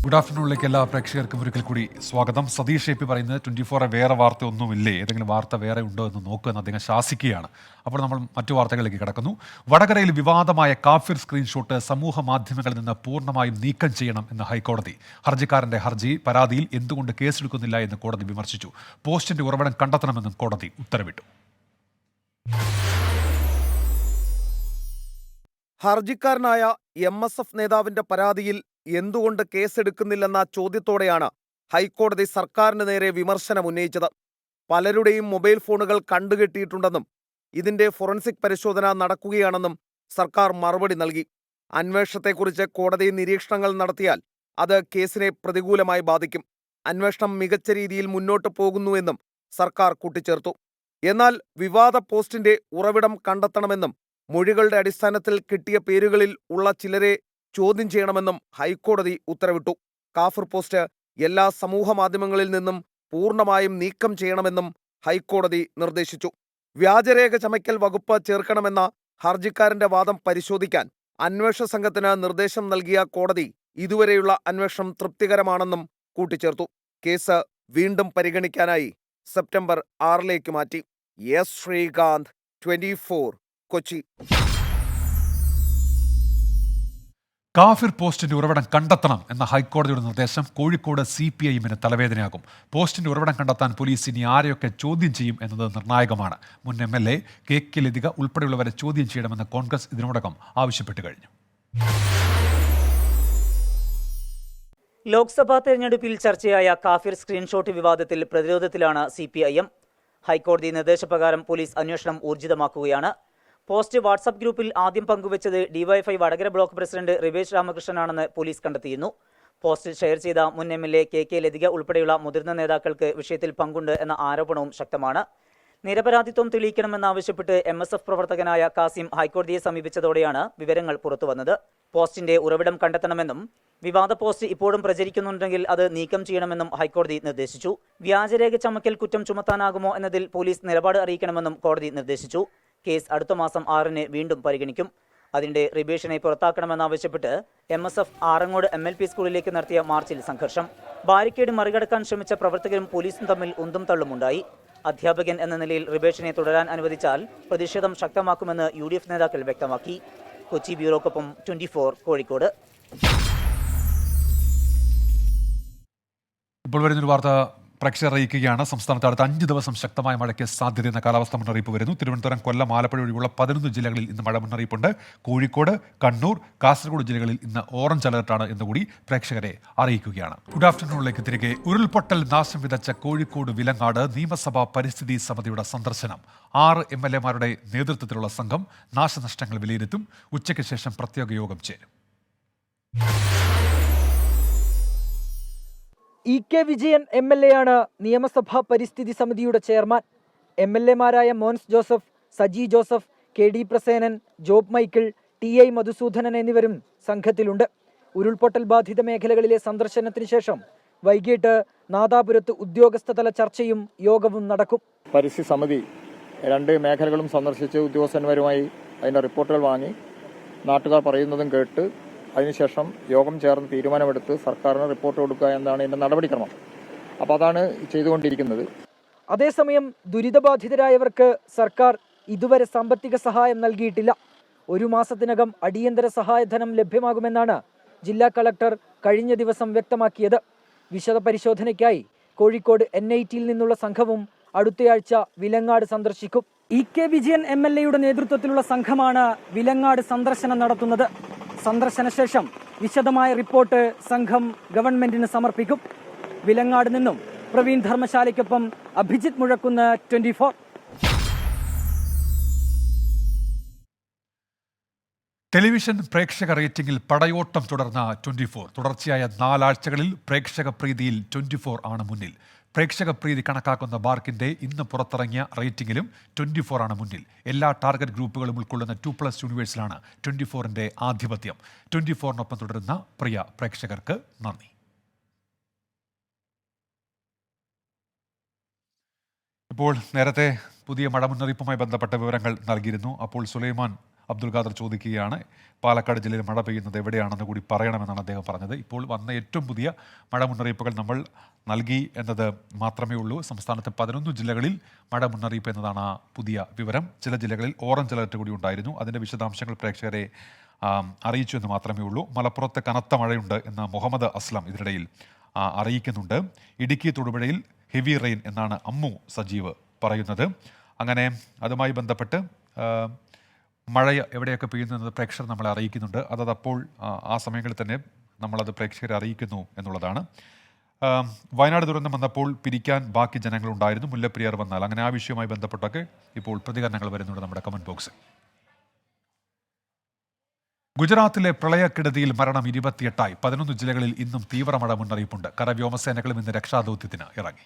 ഗുഡ് ആഫ്റ്റർനൂണിലേക്ക് എല്ലാ പ്രേക്ഷകർക്കും ഒരിക്കൽ കൂടി സ്വാഗതം. സതീഷ് എ പി പറയുന്നത് 24 വേറെ വാർത്ത ഒന്നുമില്ലേ, ഏതെങ്കിലും വാർത്ത വേറെ ഉണ്ടോ എന്ന് നോക്കുക എന്ന് അദ്ദേഹം ശാസിക്കുകയാണ്. അപ്പോൾ നമ്മൾ മറ്റു വാർത്തകളിലേക്ക് കടക്കുന്നു. വടകരയിൽ വിവാദമായ കാഫിർ സ്ക്രീൻഷോട്ട് സമൂഹ മാധ്യമങ്ങളിൽ നിന്ന് പൂർണ്ണമായും നീക്കം ചെയ്യണം എന്ന് ഹൈക്കോടതി. ഹർജിക്കാരന്റെ പരാതിയിൽ എന്തുകൊണ്ട് കേസെടുക്കുന്നില്ല എന്ന് കോടതി വിമർശിച്ചു. പോസ്റ്റിന്റെ ഉറവിടം കണ്ടെത്തണമെന്നും കോടതി ഉത്തരവിട്ടു. ഹർജിക്കാരനായ MSF നേതാവിന്റെ പരാതിയിൽ എന്തുകൊണ്ട് കേസെടുക്കുന്നില്ലെന്ന ചോദ്യത്തോടെയാണ് ഹൈക്കോടതി സർക്കാരിന് നേരെ വിമർശനം ഉന്നയിച്ചത്. പലരുടെയും മൊബൈൽ ഫോണുകൾ കണ്ടുകെട്ടിയിട്ടുണ്ടെന്നും ഇതിന്റെ ഫോറൻസിക് പരിശോധന നടക്കുകയാണെന്നും സർക്കാർ മറുപടി നൽകി. അന്വേഷണത്തെക്കുറിച്ച് കോടതി നിരീക്ഷണങ്ങൾ നടത്തിയാൽ അത് കേസിനെ പ്രതികൂലമായി ബാധിക്കും. അന്വേഷണം മികച്ച രീതിയിൽ മുന്നോട്ട് പോകുന്നുവെന്നും സർക്കാർ കൂട്ടിച്ചേർത്തു. എന്നാൽ വിവാദ പോസ്റ്റിന്റെ ഉറവിടം കണ്ടെത്തണമെന്നും മൊഴികളുടെ അടിസ്ഥാനത്തിൽ കിട്ടിയ പേരുകളിൽ ഉള്ള ചിലരെ ചോദ്യം ചെയ്യണമെന്നും ഹൈക്കോടതി ഉത്തരവിട്ടു. കാഫിർ പോസ്റ്റ് എല്ലാ സമൂഹ മാധ്യമങ്ങളിൽ നിന്നും പൂർണ്ണമായും നീക്കം ചെയ്യണമെന്നും ഹൈക്കോടതി നിർദ്ദേശിച്ചു. വ്യാജരേഖ ചമയ്ക്കൽ വകുപ്പ് ചേർക്കണമെന്ന ഹർജിക്കാരന്റെ വാദം പരിശോധിക്കാൻ അന്വേഷണ സംഘത്തിന് നിർദ്ദേശം നൽകിയ കോടതി ഇതുവരെയുള്ള അന്വേഷണം തൃപ്തികരമാണെന്നും കൂട്ടിച്ചേർത്തു. കേസ് വീണ്ടും പരിഗണിക്കാനായി സെപ്റ്റംബർ 6 മാറ്റി. എസ് ശ്രീകാന്ത്, 24, കൊച്ചി. കാഫിർ പോസ്റ്റിന്റെ ഉറവിടം കണ്ടെത്തണം എന്ന ഹൈക്കോടതിയുടെ നിർദ്ദേശം കോഴിക്കോട് CPIM-ന് തലവേദനയാകും. പോസ്റ്റിന്റെ ഉറവിടം കണ്ടെത്താൻ പോലീസ് ഇനി ആരെയൊക്കെ ചോദ്യം ചെയ്യും എന്നത് നിർണായകമാണ്. മുൻ MLA KK ലതിക ഉൾപ്പെടെയുള്ളവരെ ചോദ്യം ചെയ്യണമെന്ന് കോൺഗ്രസ് ഇതിനോടകം ആവശ്യപ്പെട്ടു കഴിഞ്ഞു. ലോക്സഭാ തെരഞ്ഞെടുപ്പിൽ ചർച്ചയായ കാഫിർ സ്ക്രീൻഷോട്ട് വിവാദത്തിൽ പ്രതിരോധത്തിലാണ് CPIM. ഹൈക്കോടതി നിർദ്ദേശപ്രകാരം പോലീസ് അന്വേഷണം ഊർജിതമാക്കുകയാണ്. പോസ്റ്റ് വാട്സാപ്പ് ഗ്രൂപ്പിൽ ആദ്യം പങ്കുവച്ചത് DYFI Vadakara block president Rivesh രാമകൃഷ്ണനാണെന്ന് പോലീസ് കണ്ടെത്തിയിരുന്നു. പോസ്റ്റ് ഷെയർ ചെയ്ത മുൻ MLA KK ലതിക ഉൾപ്പെടെയുള്ള മുതിർന്ന നേതാക്കൾക്ക് വിഷയത്തിൽ പങ്കുണ്ട് എന്ന ആരോപണവും ശക്തമാണ്. നിരപരാധിത്വം തെളിയിക്കണമെന്നാവശ്യപ്പെട്ട് MSF പ്രവർത്തകനായ കാസിം ഹൈക്കോടതിയെ സമീപിച്ചതോടെയാണ് വിവരങ്ങൾ പുറത്തുവന്നത്. പോസ്റ്റിന്റെ ഉറവിടം കണ്ടെത്തണമെന്നും വിവാദ പോസ്റ്റ് ഇപ്പോഴും പ്രചരിക്കുന്നുണ്ടെങ്കിൽ അത് നീക്കം ചെയ്യണമെന്നും ഹൈക്കോടതി നിർദ്ദേശിച്ചു. വ്യാജരേഖ ചമക്കൽ കുറ്റം ചുമത്താനാകുമോ എന്നതിൽ പോലീസ് നിലപാട് അറിയിക്കണമെന്നും കോടതി നിർദ്ദേശിച്ചു. കേസ് അടുത്ത മാസം 6-ന് വീണ്ടും പരിഗണിക്കും. അതിന്റെ റിബേഷനെ പുറത്താക്കണമെന്നാവശ്യപ്പെട്ട് MSF ആറങ്ങോട് MLP സ്കൂളിലേക്ക് നടത്തിയ മാർച്ചിൽ സംഘർഷം. ബാരിക്കേഡ് മറികടക്കാൻ ശ്രമിച്ച പ്രവർത്തകരും പോലീസും തമ്മിൽ ഉന്തും തള്ളുമുണ്ടായി. അധ്യാപകൻ എന്ന നിലയിൽ റിബേഷനെ തുടരാൻ അനുവദിച്ചാൽ പ്രതിഷേധം ശക്തമാക്കുമെന്ന് UDF നേതാക്കൾ വ്യക്തമാക്കി. കൊച്ചി ബ്യൂറോക്കൊപ്പം 24, കോഴിക്കോട്. ഇപ്പോൾ വരുന്നൊരു വാർത്ത പ്രേക്ഷകർ അറിയിക്കുകയാണ്. സംസ്ഥാനത്ത് അടുത്ത 5 ദിവസം ശക്തമായ മഴയ്ക്ക് സാധ്യതയെന്ന കാലാവസ്ഥാ മുന്നറിയിപ്പ് വരുന്നു. തിരുവനന്തപുരം, കൊല്ലം, ആലപ്പുഴ ഒഴികെയുള്ള 11 ജില്ലകളിൽ ഇന്ന് മഴ മുന്നറിയിപ്പുണ്ട്. കോഴിക്കോട്, കണ്ണൂർ, കാസർഗോഡ് ജില്ലകളിൽ ഇന്ന് ഓറഞ്ച് അലർട്ടാണ് എന്നുകൂടി പ്രേക്ഷകരെ അറിയിക്കുകയാണ്. ഗുഡ് ആഫ്റ്റർനൂണിലേക്ക് തിരികെ. ഉരുൾപൊട്ടൽ നാശം വിതച്ച കോഴിക്കോട് വിലങ്ങാട് നിയമസഭാ പരിസ്ഥിതി സമിതിയുടെ സന്ദർശനം. 6 MLA-മാരുടെ നേതൃത്വത്തിലുള്ള സംഘം നാശനഷ്ടങ്ങൾ വിലയിരുത്തും. ഉച്ചയ്ക്ക് ശേഷം പ്രത്യേക യോഗം ചേരും. EK വിജയൻ MLA ആണ് നിയമസഭാ പരിസ്ഥിതി സമിതിയുടെ ചെയർമാൻ. MLA-മാരായ Mons Joseph, Saji Joseph, KD Prasenan, Job Michael, TI Madhusoodanan എന്നിവരും സംഘത്തിലുണ്ട്. ഉരുൾപൊട്ടൽ ബാധിത മേഖലകളിലെ സന്ദർശനത്തിന് ശേഷം വൈകിട്ട് നാദാപുരത്ത് ഉദ്യോഗസ്ഥതല ചർച്ചയും യോഗവും നടക്കും. പരിസ്ഥിതി സമിതി 2 മേഖലകളും സന്ദർശിച്ച് ഉദ്യോഗസ്ഥന്മാരുമായി അതിൻ്റെ റിപ്പോർട്ടുകൾ വാങ്ങി നാട്ടുകാർ പറയുന്നതും കേട്ട് അതിനുശേഷം യോഗം ചേർന്ന് തീരുമാനമെടുത്ത് സർക്കാരിന് റിപ്പോർട്ട് കൊടുക്കുക എന്നതാണ് ഇതിൻ്റെ നടപടിക്രമം. അപ്പോൾ അതാണ് ചെയ്തുകൊണ്ടിരിക്കുന്നത്. അതേസമയം ദുരിതബാധിതരായവർക്ക് സർക്കാർ ഇതുവരെ സാമ്പത്തിക സഹായം നൽകിയിട്ടില്ല. 1 മാസത്തിനകം അടിയന്തര സഹായധനം ലഭ്യമാകുമെന്നാണ് ജില്ലാ കളക്ടർ കഴിഞ്ഞ ദിവസം വ്യക്തമാക്കിയത്. വിശദ പരിശോധനയ്ക്കായി കോഴിക്കോട് NIT-യിൽ നിന്നുള്ള സംഘവും അടുത്തയാഴ്ച വിലങ്ങാട് സന്ദർശിക്കും. EK വിജയൻ MLA-യുടെ നേതൃത്വത്തിലുള്ള സംഘമാണ് വിലങ്ങാട് സന്ദർശനം നടത്തുന്നത്. സന്ദർശന ശേഷം വിശദമായ റിപ്പോർട്ട് സംഘം ഗവൺമെന്റിന് സമർപ്പിക്കും. വിലങ്ങാട് നിന്നും പ്രവീൺ ധർമ്മശാലയ്ക്കൊപ്പം അഭിജിത്ത് മുഴക്കുന്ന്, 24. ടെലിവിഷൻ പ്രേക്ഷക റേറ്റിംഗിൽ പടയോട്ടം തുടർന്ന 24. തുടർച്ചയായ 4 ആഴ്ചകളിൽ പ്രേക്ഷക പ്രീതിയിൽ 24 ആണ് മുന്നിൽ. പ്രേക്ഷക പ്രീതി കണക്കാക്കുന്ന ബാർക്കിന്റെ ഇന്ന് പുറത്തിറങ്ങിയ റേറ്റിംഗിലും 24 ആണ് മുന്നിൽ. എല്ലാ ടാർഗറ്റ് ഗ്രൂപ്പുകളും ഉൾക്കൊള്ളുന്ന 2+ യൂണിവേഴ്സിലാണ് 24-ന്റെ ആധിപത്യം. 24-നൊപ്പം തുടരുന്ന പ്രിയ പ്രേക്ഷകർക്ക് നന്ദി. ഇപ്പോൾ നേരത്തെ പുതിയ മഴ മുന്നറിയിപ്പുമായി ബന്ധപ്പെട്ട വിവരങ്ങൾ നൽകിയിരുന്നു. അപ്പോൾ സുലൈമാൻ അബ്ദുൽ ഖാദർ ചോദിക്കുകയാണ്. പാലക്കാട് ജില്ലയിൽ മഴ പെയ്യുന്നത് എവിടെയാണെന്ന് കൂടി പറയണമെന്നാണ് അദ്ദേഹം പറഞ്ഞത്. ഇപ്പോൾ വന്ന ഏറ്റവും പുതിയ മഴ മുന്നറിയിപ്പുകൾ നമ്മൾ നൽകി എന്നത് മാത്രമേ ഉള്ളൂ. സംസ്ഥാനത്തെ 11 ജില്ലകളിൽ മഴ മുന്നറിയിപ്പ് എന്നതാണ് പുതിയ വിവരം. ചില ജില്ലകളിൽ ഓറഞ്ച് അലർട്ട് കൂടി ഉണ്ടായിരുന്നു. അതിൻ്റെ വിശദാംശങ്ങൾ പ്രേക്ഷകരെ അറിയിച്ചു എന്ന് മാത്രമേ ഉള്ളൂ. മലപ്പുറത്ത് കനത്ത മഴയുണ്ട് എന്ന് മുഹമ്മദ് അസ്ലം ഇതിനിടയിൽ അറിയിക്കുന്നുണ്ട്. ഇടുക്കി തൊടുപുഴയിൽ ഹെവി റെയിൻ എന്നാണ് അമ്മു സജീവ് പറയുന്നത്. അങ്ങനെ അതുമായി ബന്ധപ്പെട്ട് മഴ എവിടെയൊക്കെ പെയ്യുന്നത് പ്രേക്ഷകർ നമ്മളെ അറിയിക്കുന്നുണ്ട്. അതപ്പോൾ ആ സമയങ്ങളിൽ തന്നെ നമ്മളത് പ്രേക്ഷകരെ അറിയിക്കുന്നു എന്നുള്ളതാണ്. വയനാട് ദുരന്തം വന്നപ്പോൾ പിരിക്കാൻ ബാക്കി ജനങ്ങളുണ്ടായിരുന്നു. മുല്ലപ്പെരിയാർ വന്നാൽ അങ്ങനെ ആ വിഷയവുമായി ബന്ധപ്പെട്ടൊക്കെ ഇപ്പോൾ പ്രതികരണങ്ങൾ വരുന്നുണ്ട് നമ്മുടെ കമന്റ് ബോക്സിൽ. ഗുജറാത്തിലെ പ്രളയക്കെടുതിയിൽ മരണം 28ആയി. 11 ജില്ലകളിൽ ഇന്നും തീവ്രമഴ മുന്നറിയിപ്പുണ്ട്. കരവ്യോമസേനകളും ഇന്ന് രക്ഷാദൗത്യത്തിന് ഇറങ്ങി.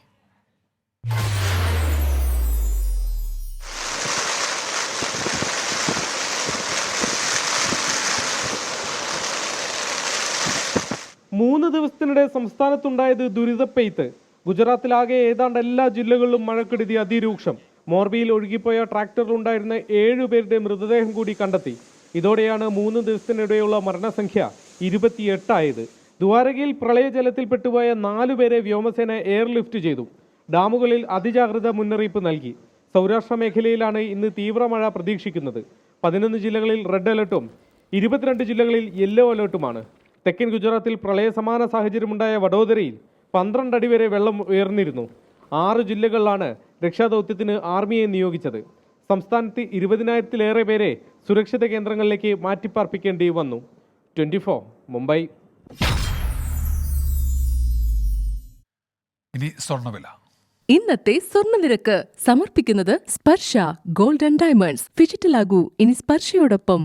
മൂന്ന് ദിവസത്തിനിടെ സംസ്ഥാനത്തുണ്ടായത് ദുരിതപ്പെയ്ത്ത്. ഗുജറാത്തിലാകെ ഏതാണ്ട് എല്ലാ ജില്ലകളിലും മഴക്കെടുതി അതിരൂക്ഷം. മോർബിയിൽ ഒഴുകിപ്പോയ ട്രാക്ടറിലുണ്ടായിരുന്ന 7 പേരുടെ മൃതദേഹം കൂടി കണ്ടെത്തി. ഇതോടെയാണ് 3 ദിവസത്തിനിടെയുള്ള മരണസംഖ്യ 28 ആയത്. ദ്വാരകയിൽ പ്രളയജലത്തിൽ പെട്ടുപോയ 4 പേരെ വ്യോമസേന എയർലിഫ്റ്റ് ചെയ്തു. ഡാമുകളിൽ അതിജാഗ്രത മുന്നറിയിപ്പ് നൽകി. സൗരാഷ്ട്ര മേഖലയിലാണ് ഇന്ന് തീവ്രമഴ പ്രതീക്ഷിക്കുന്നത്. 11 ജില്ലകളിൽ റെഡ് അലർട്ടും 22 ജില്ലകളിൽ യെല്ലോ അലർട്ടുമാണ്. തെക്കൻ ഗുജറാത്തിൽ പ്രളയ സമാന സാഹചര്യമുണ്ടായ വഡോദരയിൽ 12 അടി വരെ വെള്ളം ഉയർന്നിരുന്നു. 6 ജില്ലകളിലാണ് രക്ഷാദൗത്യത്തിന് ആർമിയെ നിയോഗിച്ചത്. സംസ്ഥാനത്ത് 20,000-ലേറെ പേരെ സുരക്ഷിത കേന്ദ്രങ്ങളിലേക്ക് മാറ്റിപ്പാർപ്പിക്കേണ്ടി വന്നു. 24 മുംബൈ. ഇനി സ്വർണ്ണവില. ഇന്നത്തെ സ്വർണ്ണനിരക്ക് സമർപ്പിക്കുന്നത് സ്പർശ ഗോൾഡ് ആൻഡ് ഡയമണ്ട്സ്. ഫിജിറ്റലാകൂ ഇനി സ്പർശയോടൊപ്പം.